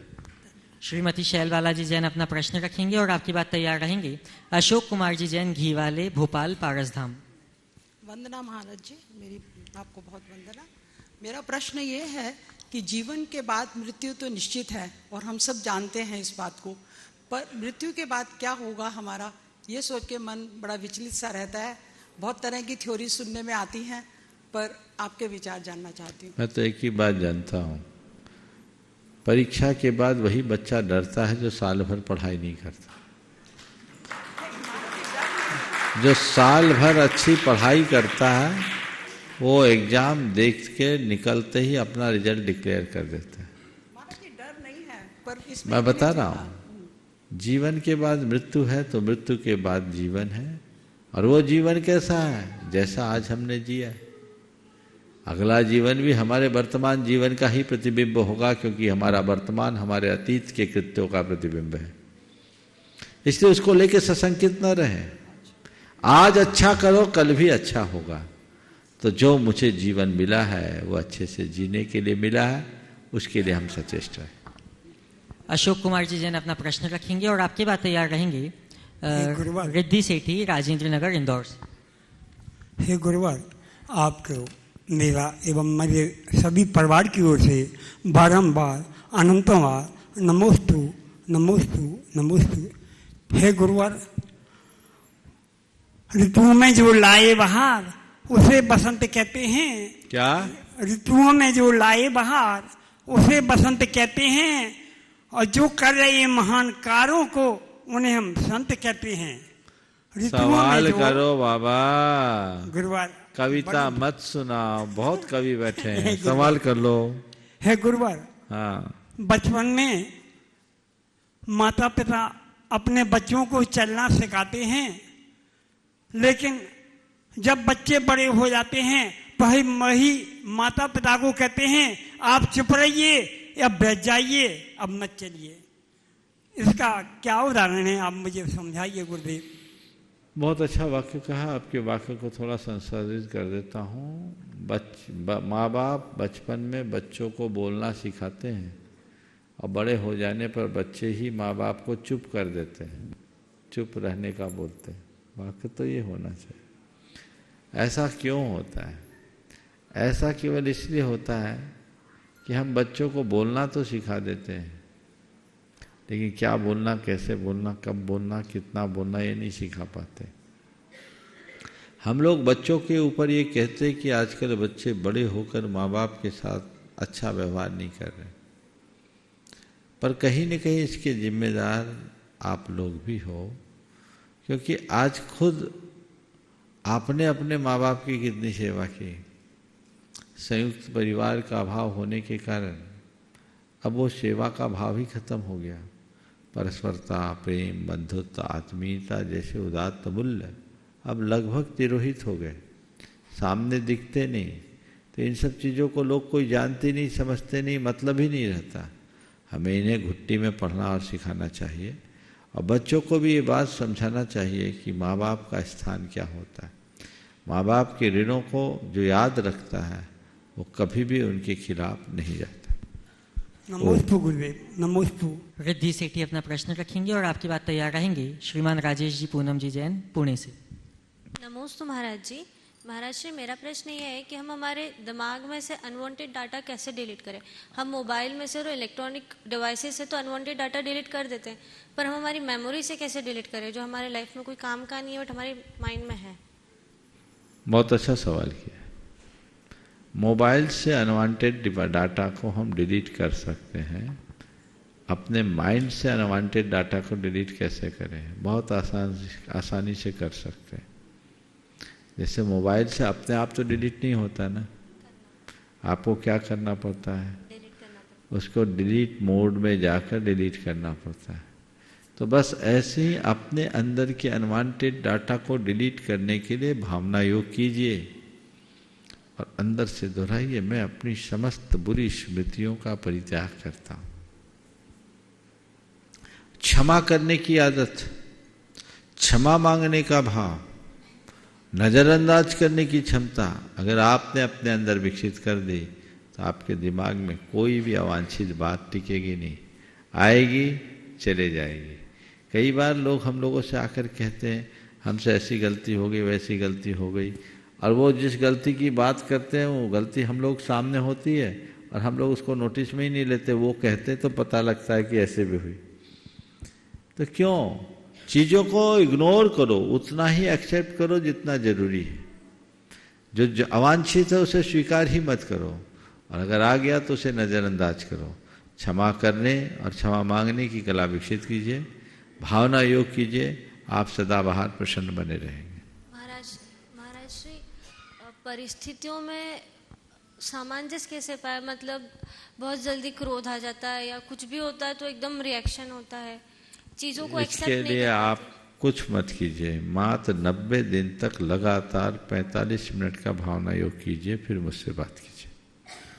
Speaker 1: श्रीमती शैलबाला जी जैन अपना प्रश्न रखेंगे और आपकी बात तैयार रहेंगे। अशोक कुमार जी जैन घी वाले, भोपाल पारसधाम।
Speaker 6: वंदना महाराज जी, मेरी आपको बहुत वंदना। मेरा प्रश्न ये है कि जीवन के बाद मृत्यु तो निश्चित है और हम सब जानते हैं इस बात को, पर मृत्यु के बाद क्या होगा हमारा, ये सोच के मन बड़ा विचलित सा रहता है। बहुत तरह की थ्योरी सुनने में आती हैं, पर आपके विचार जानना चाहती हूँ। मैं
Speaker 3: तो एक ही बात जानता हूँ, परीक्षा के बाद वही बच्चा डरता है जो साल भर पढ़ाई नहीं करता। जो साल भर अच्छी पढ़ाई करता है वो एग्जाम देख के निकलते ही अपना रिजल्ट डिक्लेयर कर देता है।
Speaker 6: डर नहीं है, पर इसमें
Speaker 3: मैं बता रहा हूँ, जीवन के बाद मृत्यु है तो मृत्यु के बाद जीवन है। और वो जीवन कैसा है? जैसा आज हमने जिया। अगला जीवन भी हमारे वर्तमान जीवन का ही प्रतिबिंब होगा, क्योंकि हमारा वर्तमान हमारे अतीत के कृत्यों का प्रतिबिंब है। इसलिए उसको लेके सशंकित न रहे। आज अच्छा करो, कल भी अच्छा होगा। तो जो मुझे जीवन मिला है वो अच्छे से जीने के लिए मिला है, उसके लिए हम सचेष्ट हैं।
Speaker 1: अशोक कुमार जी जैन अपना प्रश्न रखेंगे और आपके बात तैयार रहेंगे। रिद्धि सेठी, राजेंद्र नगर, इंदौर से।
Speaker 7: हे गुरुवार, आपको मेरा एवं मेरे सभी परिवार की ओर से बारंबार अनंतवार नमोस्तु नमोस्तु नमोस्तु। हे गुरुवार, ऋतुओं में जो लाए बहार उसे बसंत कहते हैं।
Speaker 3: क्या?
Speaker 7: ऋतुओं में जो लाए बहार उसे बसंत कहते हैं, और जो कर रहे महान कार्यों को उन्हें हम संत कहते हैं।
Speaker 3: सवाल करो बाबा,
Speaker 7: गुरुवार
Speaker 3: कविता मत सुनाओ, बहुत कवि बैठे हैं, सवाल कर लो।
Speaker 7: है गुरुवार,
Speaker 3: हाँ,
Speaker 7: बचपन में माता पिता अपने बच्चों को चलना सिखाते हैं, लेकिन जब बच्चे बड़े हो जाते हैं वही माता पिता को कहते हैं आप चुप रहिए या बैठ जाइए, अब मत चलिए। इसका क्या उदाहरण है, आप मुझे समझाइए गुरुदेव।
Speaker 3: बहुत अच्छा वाक्य कहा। आपके वाक्य को थोड़ा संशोधित कर देता हूँ। माँ बाप बचपन में बच्चों को बोलना सिखाते हैं और बड़े हो जाने पर बच्चे ही माँ बाप को चुप कर देते हैं, चुप रहने का बोलते हैं। वाक्य तो ये होना चाहिए। ऐसा क्यों होता है? ऐसा केवल इसलिए होता है कि हम बच्चों को बोलना तो सिखा देते हैं, लेकिन क्या बोलना, कैसे बोलना, कब बोलना, कितना बोलना, ये नहीं सिखा पाते। हम लोग बच्चों के ऊपर ये कहते हैं कि आजकल बच्चे बड़े होकर माँ बाप के साथ अच्छा व्यवहार नहीं कर रहे, पर कहीं न कहीं इसके जिम्मेदार आप लोग भी हो, क्योंकि आज खुद आपने अपने माँ बाप की कितनी सेवा की। संयुक्त परिवार का अभाव होने के कारण अब वो सेवा का भाव ही खत्म हो गया। परस्परता, प्रेम, बंधुत्व, आत्मीयता जैसे उदात्त मूल्य अब लगभग तिरोहित हो गए, सामने दिखते नहीं। तो इन सब चीज़ों को लोग कोई जानते नहीं, समझते नहीं, मतलब ही नहीं रहता। हमें इन्हें घुट्टी में पढ़ना और सिखाना चाहिए, और बच्चों को भी ये बात समझाना चाहिए कि माँ बाप का स्थान क्या होता है। माँ बाप के ऋणों को जो याद रखता है वो कभी भी उनके खिलाफ नहीं जाता।
Speaker 7: नमोस्तु गुरुदेव, नमोस्तु।
Speaker 1: रिद्धि सेठी अपना प्रश्न रखेंगे और आपकी बात तैयार रहेंगे श्रीमान राजेश जी पूनम जी जैन पुणे से।
Speaker 8: नमोस्तु महाराज जी। महाराज जी, मेरा प्रश्न ये है कि हम हमारे दिमाग में से अनवांटेड डाटा कैसे डिलीट करें। हम मोबाइल में से और इलेक्ट्रॉनिक डिवाइसेस से तो अनवांटेड डाटा डिलीट कर देते हैं, पर हम हमारी मेमोरी से कैसे डिलीट करें जो हमारे लाइफ में कोई काम का नहीं है बट हमारे माइंड में है।
Speaker 3: बहुत अच्छा सवाल किया। मोबाइल से अनवांटेड डाटा को हम डिलीट कर सकते हैं, अपने माइंड से अनवांटेड डाटा को डिलीट कैसे करें? बहुत आसानी से कर सकते हैं। जैसे मोबाइल से अपने आप तो डिलीट नहीं होता ना, आपको क्या करना पड़ता है? उसको डिलीट मोड में जाकर डिलीट करना पड़ता है। तो बस ऐसे ही अपने अंदर के अनवांटेड डाटा को डिलीट करने के लिए भावना योग कीजिए और अंदर से दोहराइए, मैं अपनी समस्त बुरी स्मृतियों का परित्याग करता हूं। क्षमा करने की आदत, क्षमा मांगने का भाव, नजरअंदाज करने की क्षमता अगर आपने अपने अंदर विकसित कर दी तो आपके दिमाग में कोई भी अवांछित बात टिकेगी नहीं, आएगी चले जाएगी। कई बार लोग हम लोगों से आकर कहते हैं हमसे ऐसी गलती हो गई, वैसी गलती हो गई, और वो जिस गलती की बात करते हैं वो गलती हम लोग सामने होती है और हम लोग उसको नोटिस में ही नहीं लेते। वो कहते तो पता लगता है कि ऐसे भी हुई। तो क्यों? चीज़ों को इग्नोर करो, उतना ही एक्सेप्ट करो जितना जरूरी है। जो अवांछित है उसे स्वीकार ही मत करो, और अगर आ गया तो उसे नज़रअंदाज करो। क्षमा करने और क्षमा मांगने की कला विकसित कीजिए, भावना योग कीजिए, आप सदा बाहर प्रसन्न बने रहेंगे।
Speaker 8: महाराज श्री, परिस्थितियों में सामंजस्य कैसे पाए? मतलब बहुत जल्दी क्रोध आ जाता है या कुछ भी होता है तो एकदम रिएक्शन होता है, चीजों को एक्सेप्ट नहीं।
Speaker 3: इसके लिए आप कुछ मत कीजिए, मात्र 90 दिन तक लगातार 45 मिनट का भावना योग कीजिए, फिर मुझसे बात कीजिए।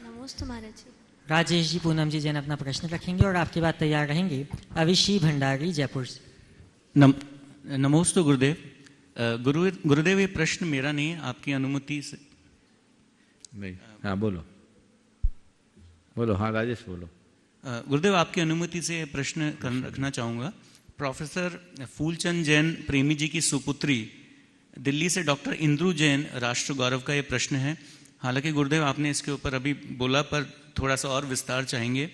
Speaker 8: नमस्ते महाराज जी।
Speaker 1: राजेश जी पूनम जी जैन अपना प्रश्न रखेंगे और आपकी बात तैयार रहेंगे अविशी भंडारी जयपुर से।
Speaker 9: नमोस्तु गुरुदेव। गुरुदेव, ये प्रश्न मेरा नहीं है, आपकी अनुमति से।
Speaker 3: नहीं, हाँ बोलो बोलो। हाँ राजेश बोलो।
Speaker 9: गुरुदेव, आपकी अनुमति से प्रश्न रखना चाहूँगा। प्रोफेसर फूलचंद जैन प्रेमी जी की सुपुत्री दिल्ली से डॉक्टर इंद्रू जैन राष्ट्र गौरव का ये प्रश्न है। हालांकि गुरुदेव आपने इसके ऊपर अभी बोला, पर थोड़ा सा और विस्तार चाहेंगे।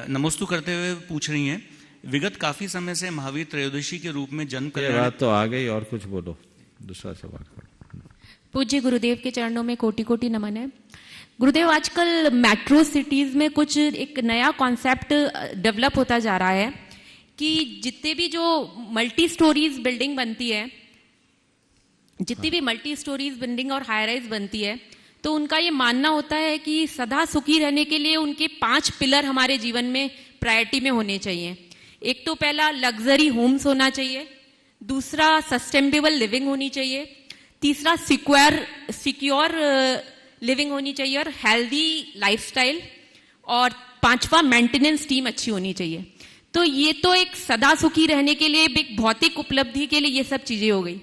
Speaker 9: नमोस्तु करते हुए पूछ रही हैं, विगत काफी समय से महावीर त्रयोदशी के रूप में जन्म
Speaker 3: ये बात तो आ गई, और कुछ बोलो, दूसरा सवाल करो।
Speaker 10: पूज्य गुरुदेव के चरणों में कोटि कोटि नमन है। गुरुदेव, आजकल मेट्रो सिटीज में कुछ एक नया कॉन्सेप्ट डेवलप होता जा रहा है कि जितने भी जो मल्टी स्टोरीज बिल्डिंग बनती है, जितनी भी मल्टी स्टोरीज बिल्डिंग और हाई राइज बनती है, तो उनका ये मानना होता है कि सदा सुखी रहने के लिए उनके 5 पिलर हमारे जीवन में प्रायोरिटी में होने चाहिए। एक तो पहला लग्जरी होम्स होना चाहिए, दूसरा सस्टेनेबल लिविंग होनी चाहिए, तीसरा सिक्योर लिविंग होनी चाहिए और हेल्दी लाइफस्टाइल, और 5वां मेंटेनेंस टीम अच्छी होनी चाहिए। तो ये तो एक सदा सुखी रहने के लिए, एक भौतिक उपलब्धि के लिए ये सब चीजें हो गई,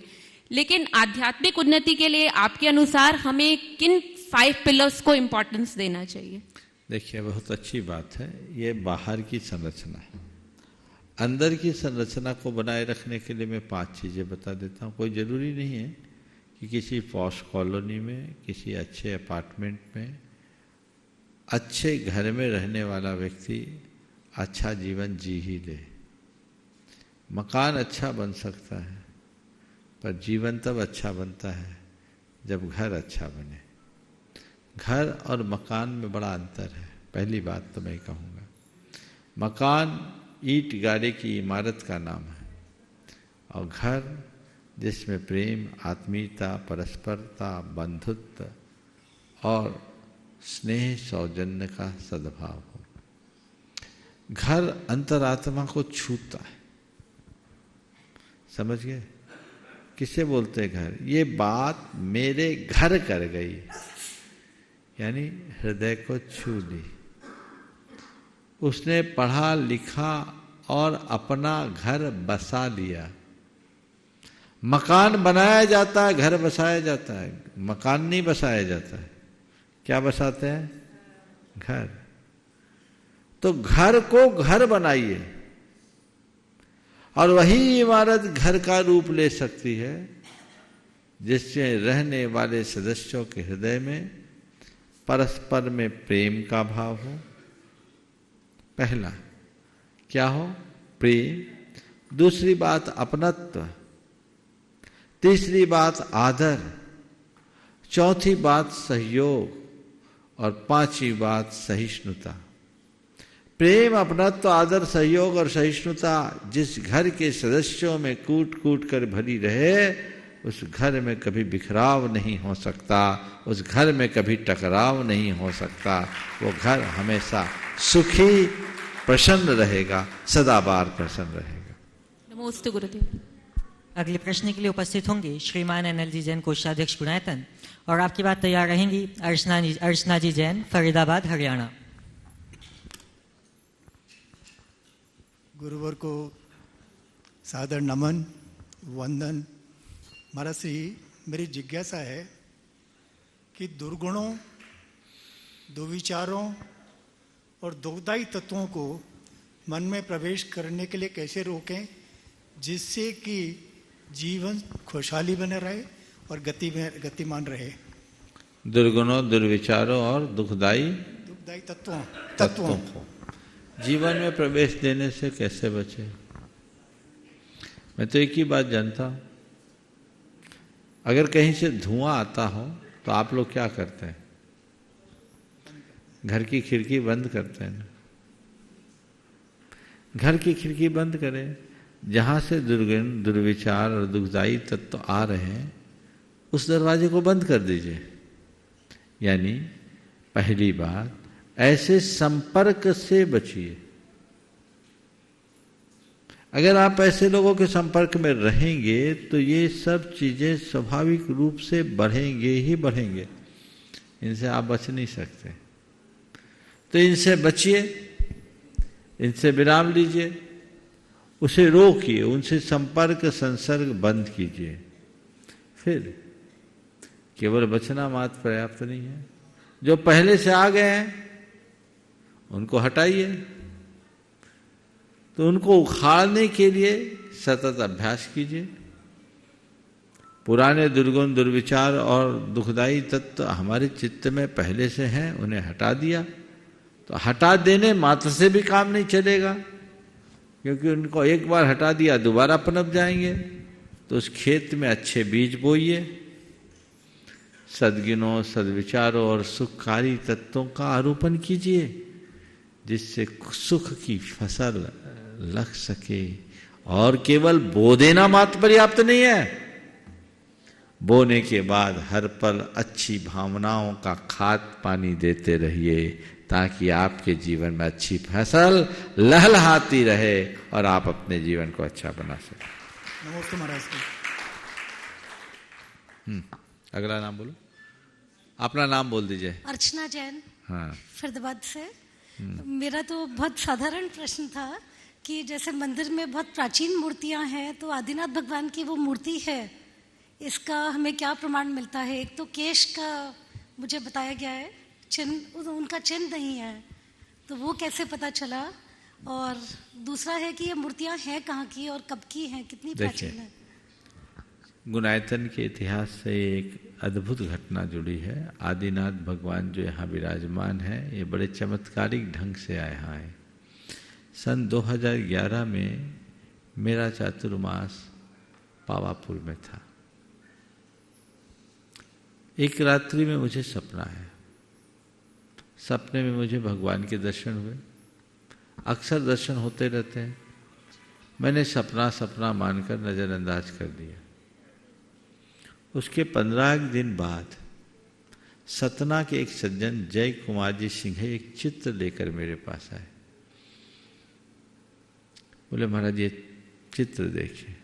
Speaker 10: लेकिन आध्यात्मिक उन्नति के लिए आपके अनुसार हमें किन 5 पिलर्स को इंपॉर्टेंस देना चाहिए?
Speaker 3: देखिए, बहुत अच्छी बात है। ये बाहर की संरचना है। अंदर की संरचना को बनाए रखने के लिए मैं 5 चीज़ें बता देता हूँ। कोई ज़रूरी नहीं है कि किसी पॉश कॉलोनी में, किसी अच्छे अपार्टमेंट में, अच्छे घर में रहने वाला व्यक्ति अच्छा जीवन जी ही ले। मकान अच्छा बन सकता है, पर जीवन तब अच्छा बनता है जब घर अच्छा बने। घर और मकान में बड़ा अंतर है। पहली बात तो मैं कहूँगा, मकान ईंट गाड़े की इमारत का नाम है, और घर जिसमें प्रेम, आत्मीयता, परस्परता, बंधुत्व और स्नेह, सौजन्य का सद्भाव हो। घर अंतरात्मा को छूता है। समझ गए? किसे बोलते हैं घर? ये बात मेरे घर कर गई, यानी हृदय को छू ली। उसने पढ़ा लिखा और अपना घर बसा लिया। मकान बनाया जाता है, घर बसाया जाता है, मकान नहीं बसाया जाता है। क्या बसाते हैं? घर। तो घर को घर बनाइए और वही इमारत घर का रूप ले सकती है जिससे रहने वाले सदस्यों के हृदय में परस्पर में प्रेम का भाव हो। पहला क्या हो? प्रेम। दूसरी बात अपनत्व। तीसरी बात आदर। चौथी बात सहयोग। और पांचवी बात सहिष्णुता। प्रेम, अपनत्व, आदर, सहयोग और सहिष्णुता जिस घर के सदस्यों में कूट कूट कर भरी रहे, उस घर में कभी बिखराव नहीं हो सकता, उस घर में कभी टकराव नहीं हो सकता। वो घर हमेशा सुखी प्रसन्न रहेगा, सदाबार प्रसन्न रहेगा।
Speaker 10: नमोस्तु गुरुदेव।
Speaker 1: अगले प्रश्न के लिए उपस्थित होंगे श्रीमान NL जी जैन, कोषाध्यक्ष गुणायतन, और आपकी बात तैयार रहेंगी अर्चना जी जैन, फरीदाबाद, हरियाणा।
Speaker 11: गुरुवर को सादर नमन, वंदन। महाराज श्री, मेरी जिज्ञासा है कि दुर्गुणों, दुविचारों और दुखदायी तत्वों को मन में प्रवेश करने के लिए कैसे रोकें जिससे कि जीवन खुशहाली बने रहे और गतिमान रहे।
Speaker 3: दुर्गुणों, दुर्विचारों और दुखदायी
Speaker 11: तत्वों
Speaker 3: को जीवन में प्रवेश देने से कैसे बचे? मैं तो एक ही बात जानता हूं, अगर कहीं से धुआं आता हो तो आप लोग क्या करते हैं? घर की खिड़की बंद करते हैं ना। घर की खिड़की बंद करें। जहां से दुर्गुण, दुर्विचार और दुखदायी तत्व आ रहे हैं उस दरवाजे को बंद कर दीजिए। यानी पहली बात, ऐसे संपर्क से बचिए। अगर आप ऐसे लोगों के संपर्क में रहेंगे तो ये सब चीजें स्वाभाविक रूप से बढ़ेंगे ही बढ़ेंगे, इनसे आप बच नहीं सकते। तो इनसे बचिए, इनसे विराम लीजिए, उसे रोकिए, उनसे संपर्क संसर्ग बंद कीजिए। फिर केवल बचना मात्र पर्याप्त नहीं है, जो पहले से आ गए हैं उनको हटाइए। तो उनको उखाड़ने के लिए सतत अभ्यास कीजिए। पुराने दुर्गुण, दुर्विचार और दुखदायी तत्व हमारे चित्त में पहले से हैं, उन्हें हटा दिया। तो हटा देने मात्र से भी काम नहीं चलेगा, क्योंकि उनको एक बार हटा दिया दोबारा पनप जाएंगे। तो उस खेत में अच्छे बीज बोइए, सद्गुणों, सद्विचारों और सुखकारी तत्वों का आरोपण कीजिए, जिससे सुख की फसल लग सके। और केवल बो देना मात्र पर्याप्त नहीं है, बोने के बाद हर पल अच्छी भावनाओं का खाद पानी देते रहिए, ताकि आपके जीवन में अच्छी फसल लहलहाती रहे और आप अपने जीवन को अच्छा बना सकें।
Speaker 11: नमस्ते महाराज।
Speaker 3: अगला नाम बोलो, अपना नाम बोल दीजिए।
Speaker 12: अर्चना जैन,
Speaker 3: हाँ,
Speaker 12: फरीदाबाद से। मेरा तो बहुत साधारण प्रश्न था कि जैसे मंदिर में बहुत प्राचीन मूर्तियां हैं, तो आदिनाथ भगवान की वो मूर्ति है, इसका हमें क्या प्रमाण मिलता है? एक तो केश का मुझे बताया गया है, चिन्ह, उनका चिन्ह नहीं है, तो वो कैसे पता चला? और दूसरा है कि ये मूर्तियां हैं कहाँ की और कब की हैं, कितनी प्राचीन है?
Speaker 3: गुणायतन के इतिहास से एक अद्भुत घटना जुड़ी है। आदिनाथ भगवान जो यहाँ विराजमान है, ये बड़े चमत्कारिक ढंग से यहाँ आए। सन 2011 में मेरा चातुर्मास पावापुर में था। एक रात्रि में मुझे सपना है। सपने में मुझे भगवान के दर्शन हुए। अक्सर दर्शन होते रहते हैं, मैंने सपना मानकर नजरअंदाज कर दिया। उसके 15 दिन बाद सतना के एक सज्जन जय कुमार जी सिंह एक चित्र लेकर मेरे पास आए। बोले महाराज ये चित्र देखिए।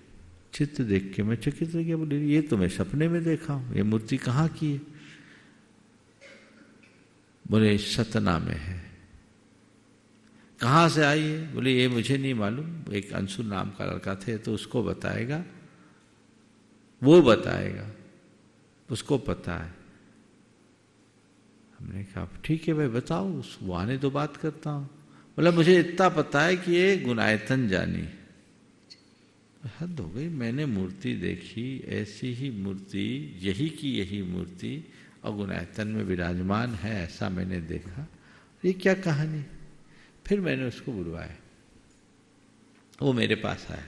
Speaker 3: चित्र देख के मैं चकित हो गया। बोले ये तो मैं सपने में देखा हूं, ये मूर्ति कहाँ की है? बोले सतना में है। कहाँ से आई है? बोले ये मुझे नहीं मालूम, एक अंशु नाम का लड़का थे तो उसको बताएगा, वो बताएगा, उसको पता है। हमने कहा ठीक है भाई बताओ, वो आने तो बात करता हूँ। बोला मुझे इतना पता है कि ये गुणायतन जानी। हद हो गई, मैंने मूर्ति देखी, ऐसी ही मूर्ति, यही की यही मूर्ति और गुणायतन में विराजमान है, ऐसा मैंने देखा, ये क्या कहानी? फिर मैंने उसको बुलवाया, वो मेरे पास आया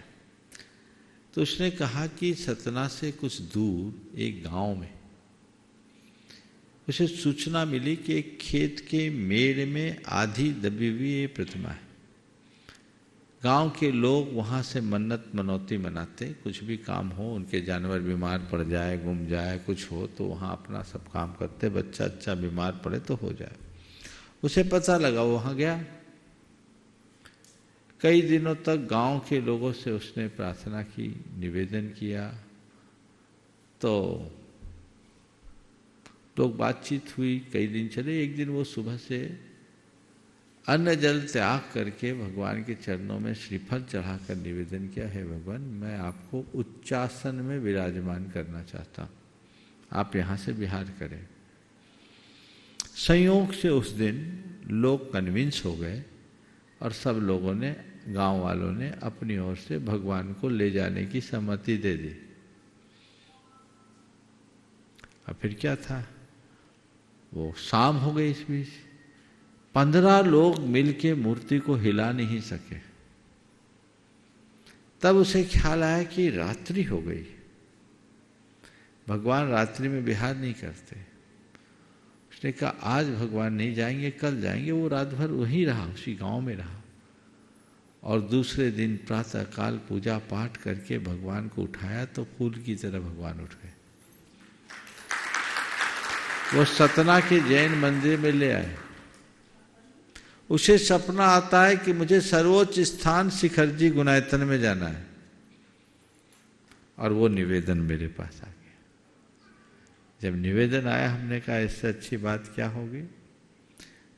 Speaker 3: तो उसने कहा कि सतना से कुछ दूर एक गांव में उसे सूचना मिली कि एक खेत के मेड़ में आधी दबी हुई ये प्रतिमा है। गांव के लोग वहां से मन्नत मनौती मनाते, कुछ भी काम हो, उनके जानवर बीमार पड़ जाए, गुम जाए, कुछ हो तो वहां अपना सब काम करते, बच्चा अच्छा बीमार पड़े तो हो जाए। उसे पता लगा, वहां गया, कई दिनों तक गांव के लोगों से उसने प्रार्थना की, निवेदन किया, तो लोग बातचीत हुई, कई दिन चले। एक दिन वो सुबह से अन्न जल त्याग करके भगवान के चरणों में श्रीफल चढ़ाकर निवेदन किया, है भगवान मैं आपको उच्चासन में विराजमान करना चाहता हूँ, आप यहाँ से विहार करें। संयोग से उस दिन लोग कन्विंस हो गए और सब लोगों ने, गांव वालों ने अपनी ओर से भगवान को ले जाने की सहमति दे दी। अब फिर क्या था, वो शाम हो गई, इस बीच 15 लोग मिलके मूर्ति को हिला नहीं सके। तब उसे ख्याल आया कि रात्रि हो गई, भगवान रात्रि में विहार नहीं करते। उसने कहा आज भगवान नहीं जाएंगे, कल जाएंगे। वो रात भर वहीं रहा, उसी गांव में रहा और दूसरे दिन प्रातः काल पूजा पाठ करके भगवान को उठाया तो फूल की तरह भगवान उठ गए। वो सतना के जैन मंदिर में ले आए। उसे सपना आता है कि मुझे सर्वोच्च स्थान शिखरजी गुणायतन में जाना है और वो निवेदन मेरे पास आ गया। जब निवेदन आया हमने कहा इससे अच्छी बात क्या होगी।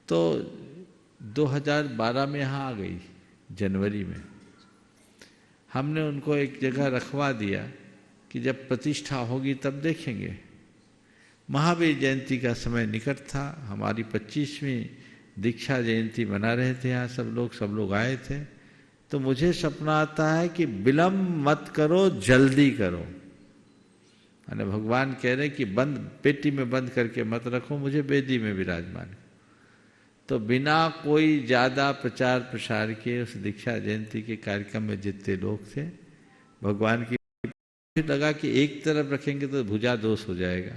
Speaker 3: तो 2012 में यहाँ आ गई, जनवरी में हमने उनको एक जगह रखवा दिया कि जब प्रतिष्ठा होगी तब देखेंगे। महावीर जयंती का समय निकट था, हमारी 25वीं दीक्षा जयंती मना रहे थे यहाँ सब लोग आए थे। तो मुझे सपना आता है कि विलम्ब मत करो, जल्दी करो। मैंने भगवान कह रहे कि बंद, पेटी में बंद करके मत रखो, मुझे वेदी में विराजमान। तो बिना कोई ज़्यादा प्रचार प्रसार के उस दीक्षा जयंती के कार्यक्रम में जितने लोग थे, भगवान की लगा कि एक तरफ रखेंगे तो भुजा दोष हो जाएगा,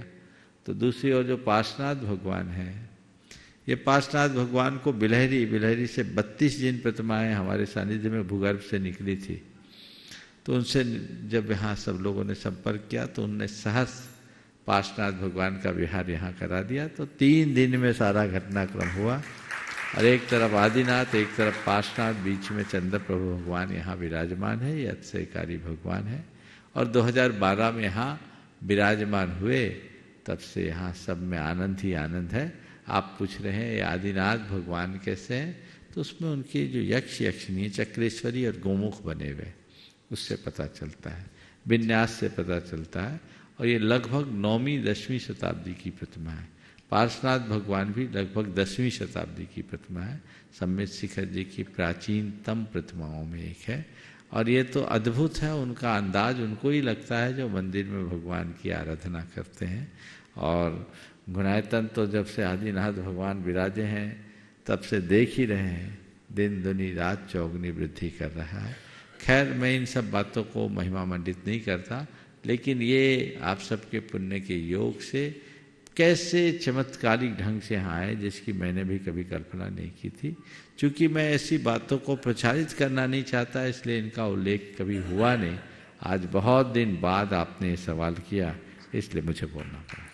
Speaker 3: तो दूसरी ओर जो पार्श्वनाथ भगवान है, ये पार्श्वनाथ भगवान को बिलहरी से 32 जिन प्रतिमाएं हमारे सानिध्य में भूगर्भ से निकली थी। तो उनसे जब यहाँ सब लोगों ने संपर्क किया तो उनने सहस पार्श्वनाथ भगवान का विहार यहाँ करा दिया। तो 3 दिन में सारा घटनाक्रम हुआ और एक तरफ आदिनाथ, एक तरफ पार्श्वनाथ, बीच में चंद्र प्रभु भगवान यहाँ विराजमान है, ये अतिशयकारी भगवान है। और 2012 में यहाँ विराजमान हुए, तब से यहाँ सब में आनंद ही आनंद है। आप पूछ रहे हैं ये आदिनाथ भगवान कैसे हैं, तो उसमें उनके जो यक्ष यक्षिणी, चक्रेश्वरी और गोमुख बने हुए, उससे पता चलता है, विन्यास से पता चलता है। और ये लगभग 9वीं 10वीं शताब्दी की प्रतिमा है। पार्श्वनाथ भगवान भी लगभग 10वीं शताब्दी की प्रतिमा है, सम्मित शिखर जी की प्राचीनतम प्रतिमाओं में एक है। और ये तो अद्भुत है, उनका अंदाज उनको ही लगता है जो मंदिर में भगवान की आराधना करते हैं। और गुणायतन तो जब से आदिनाथ भगवान विराजे हैं तब से देख ही रहे हैं, दिन दुनी रात चौगुनी वृद्धि कर रहा है। खैर मैं इन सब बातों को महिमा मंडित नहीं करता, लेकिन ये आप सबके पुण्य के योग से कैसे चमत्कारिक ढंग से यहाँ आए, जिसकी मैंने भी कभी कल्पना नहीं की थी। चूँकि मैं ऐसी बातों को प्रचारित करना नहीं चाहता, इसलिए इनका उल्लेख कभी हुआ नहीं। आज बहुत दिन बाद आपने ये सवाल किया, इसलिए मुझे बोलना पड़ा।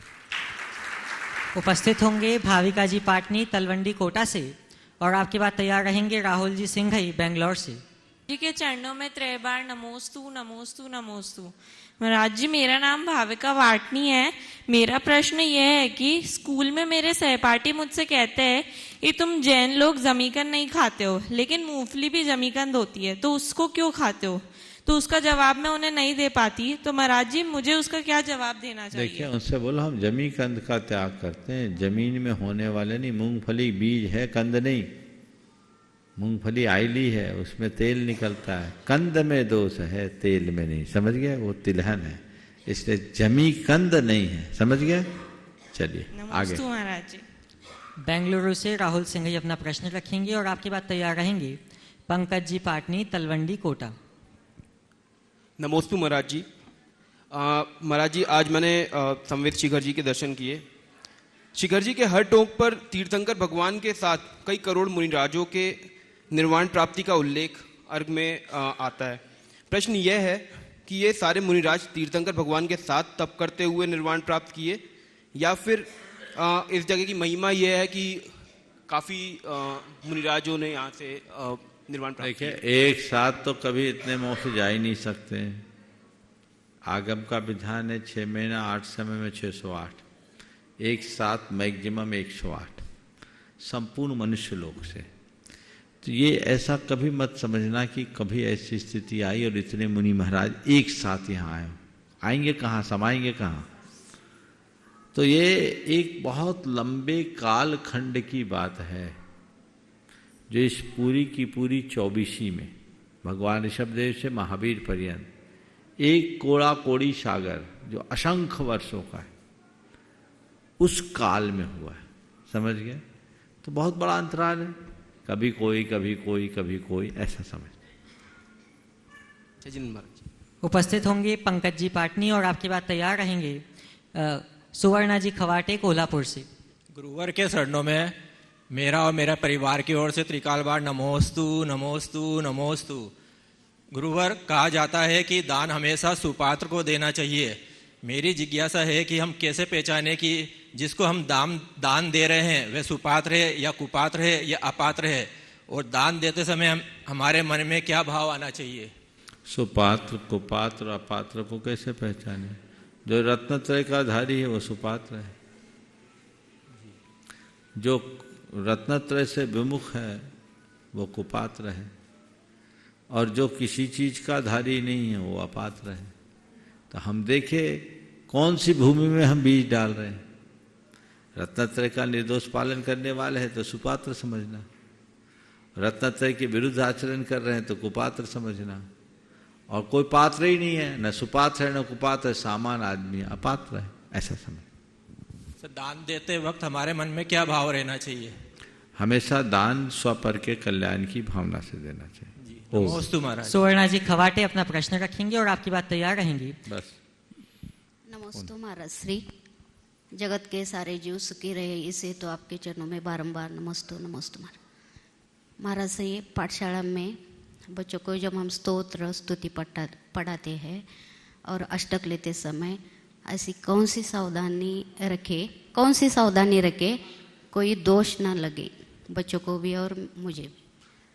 Speaker 1: उपस्थित होंगे भाविका जी पाटनी तलवंडी कोटा से, और आपके बाद तैयार रहेंगे राहुल जी सिंघई बेंगलोर से।
Speaker 13: जी के चरणों में 3 बार नमोस्तु नमोस्तु नमोस्तु।
Speaker 10: महाराज जी, मेरा नाम भाविका वाटनी है। मेरा प्रश्न यह है कि स्कूल में मेरे सहपाठी मुझसे कहते हैं कि तुम जैन लोग जमीकंद नहीं खाते हो, लेकिन मूंगफली भी जमीकंद होती है, तो उसको क्यों खाते हो? तो उसका जवाब मैं उन्हें नहीं दे पाती। तो महाराज जी, मुझे उसका क्या जवाब देना चाहिए?
Speaker 3: देखिए, उनसे बोलो हम जमीकंद का त्याग करते हैं, जमीन में होने वाले नहीं। मूंगफली बीज है, कंद नहीं। मूंगफली आयली है, उसमें तेल निकलता है। कंद में दोष है, तेल में नहीं। समझ गए? वो तिलहन है, इसलिए जमीकंद नहीं है। समझ गए? चलिए आगे।
Speaker 10: महाराज जी।
Speaker 1: बेंगलुरु से राहुल सिंह जी अपना प्रश्न रखेंगे और आपके बाद तैयार रहेंगे पंकज जी पाटनी, तलवंडी, कोटा।
Speaker 13: नमोस्तु महाराज जी। महाराज जी, आज मैंने संवेद शिखर जी के दर्शन किए। शिखर जी के हर टोक पर तीर्थंकर भगवान के साथ कई करोड़ मुनिराजों के निर्वाण प्राप्ति का उल्लेख अर्घ में आता है। प्रश्न यह है कि ये सारे मुनिराज तीर्थंकर भगवान के साथ तप करते हुए निर्वाण प्राप्त किए, या फिर इस जगह की महिमा यह है कि काफ़ी मुनिराजों ने यहाँ से निर्वाण प्राप्त किया?
Speaker 3: एक साथ तो कभी इतने मोक्ष जा ही नहीं सकते। आगम का विधान है 6 महीना 8 समय में 608, एक साथ मैक्सिमम 108 संपूर्ण मनुष्य लोक से। तो ये ऐसा कभी मत समझना कि कभी ऐसी स्थिति आई और इतने मुनि महाराज एक साथ यहाँ आए। आएंगे कहाँ, समाएंगे कहाँ? तो ये एक बहुत लंबे काल खंड की बात है, जो इस पूरी की पूरी 24 में भगवान ऋषभदेव से महावीर पर्यंत एक कोड़ा कोड़ी सागर जो असंख्य वर्षों का है, उस काल में हुआ है। समझ गए? तो बहुत बड़ा अंतराल है। कभी कोई, कभी कोई, कभी कोई, ऐसा समझ।
Speaker 1: उपस्थित होंगे पंकज जी पाटनी और आपके बाद तैयार रहेंगे सुवर्णा जी खवाटे, कोल्हापुर से।
Speaker 14: गुरुवर के चरणों में मेरा और मेरा परिवार की ओर से त्रिकाल बार नमोस्तु नमोस्तु नमोस्तु। गुरुवर, कहा जाता है कि दान हमेशा सुपात्र को देना चाहिए। मेरी जिज्ञासा है कि हम कैसे पहचाने कि जिसको हम दान दे रहे हैं वह सुपात्र है या कुपात्र है या अपात्र है, और दान देते समय हमारे मन में क्या भाव आना चाहिए?
Speaker 3: सुपात्र, कुपात्र, अपात्र को कैसे पहचाने? जो रत्नत्रय का धारी है वो सुपात्र है, जो रत्नत्रय से विमुख है वो कुपात्र है, और जो किसी चीज का धारी नहीं है वो अपात्र है। तो हम देखें कौन सी भूमि में हम बीज डाल रहे हैं। रत्नत्रय का निर्दोष पालन करने वाले हैं तो सुपात्र समझना, रत्नत्रय के विरुद्ध आचरण कर रहे हैं तो कुपात्र समझना, और कोई पात्र ही नहीं है, न सुपात्र है न कुपात्र है, सामान आदमी है, अपात्र है, ऐसा समझ।
Speaker 14: सर, दान देते वक्त हमारे मन में क्या भाव रहना चाहिए?
Speaker 3: हमेशा दान स्वपर के कल्याण की भावना से देना चाहिए।
Speaker 14: नमोस्तु महाराज।
Speaker 1: सुवर्णा जी खवाटे अपना प्रश्न रखेंगे और आपकी बात तैयार रहेंगी।
Speaker 3: बस।
Speaker 2: नमोस्तु महाराज श्री। जगत के सारे जीव सुखी रहे, इसे तो आपके चरणों में बारंबार नमोस्तु नमोस्तु महाराज से। पाठशाला में बच्चों को जब हम स्तोत्र स्तुति पढ़ाते हैं और अष्टक लेते समय ऐसी कौन सी सावधानी रखे कोई दोष ना लगे बच्चों को भी और मुझे भी?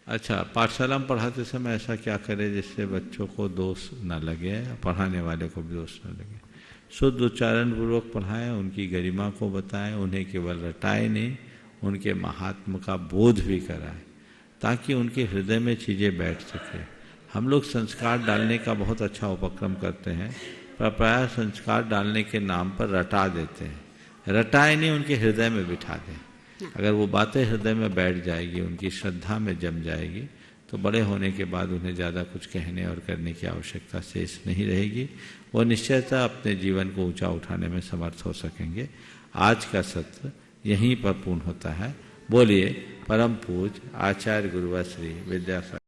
Speaker 3: अच्छा, पाठशाला में पढ़ाते समय ऐसा क्या करें जिससे बच्चों को दोष न लगे, पढ़ाने वाले को भी दोष न लगे? शुद्ध उच्चारण पूर्वक पढ़ाएं, उनकी गरिमा को बताएं, उन्हें केवल रटाए नहीं, उनके महात्म का बोध भी कराएं, ताकि उनके हृदय में चीज़ें बैठ सके। हम लोग संस्कार डालने का बहुत अच्छा उपक्रम करते हैं, पर प्रायः संस्कार डालने के नाम पर रटा देते हैं। रटाए नहीं, उनके हृदय में बिठा दें। अगर वो बातें हृदय में बैठ जाएगी, उनकी श्रद्धा में जम जाएगी, तो बड़े होने के बाद उन्हें ज़्यादा कुछ कहने और करने की आवश्यकता शेष नहीं रहेगी। वो निश्चयतः अपने जीवन को ऊंचा उठाने में समर्थ हो सकेंगे। आज का सत्र यहीं पर पूर्ण होता है। बोलिए परम पूज्य आचार्य गुरुवर श्री विद्यासागर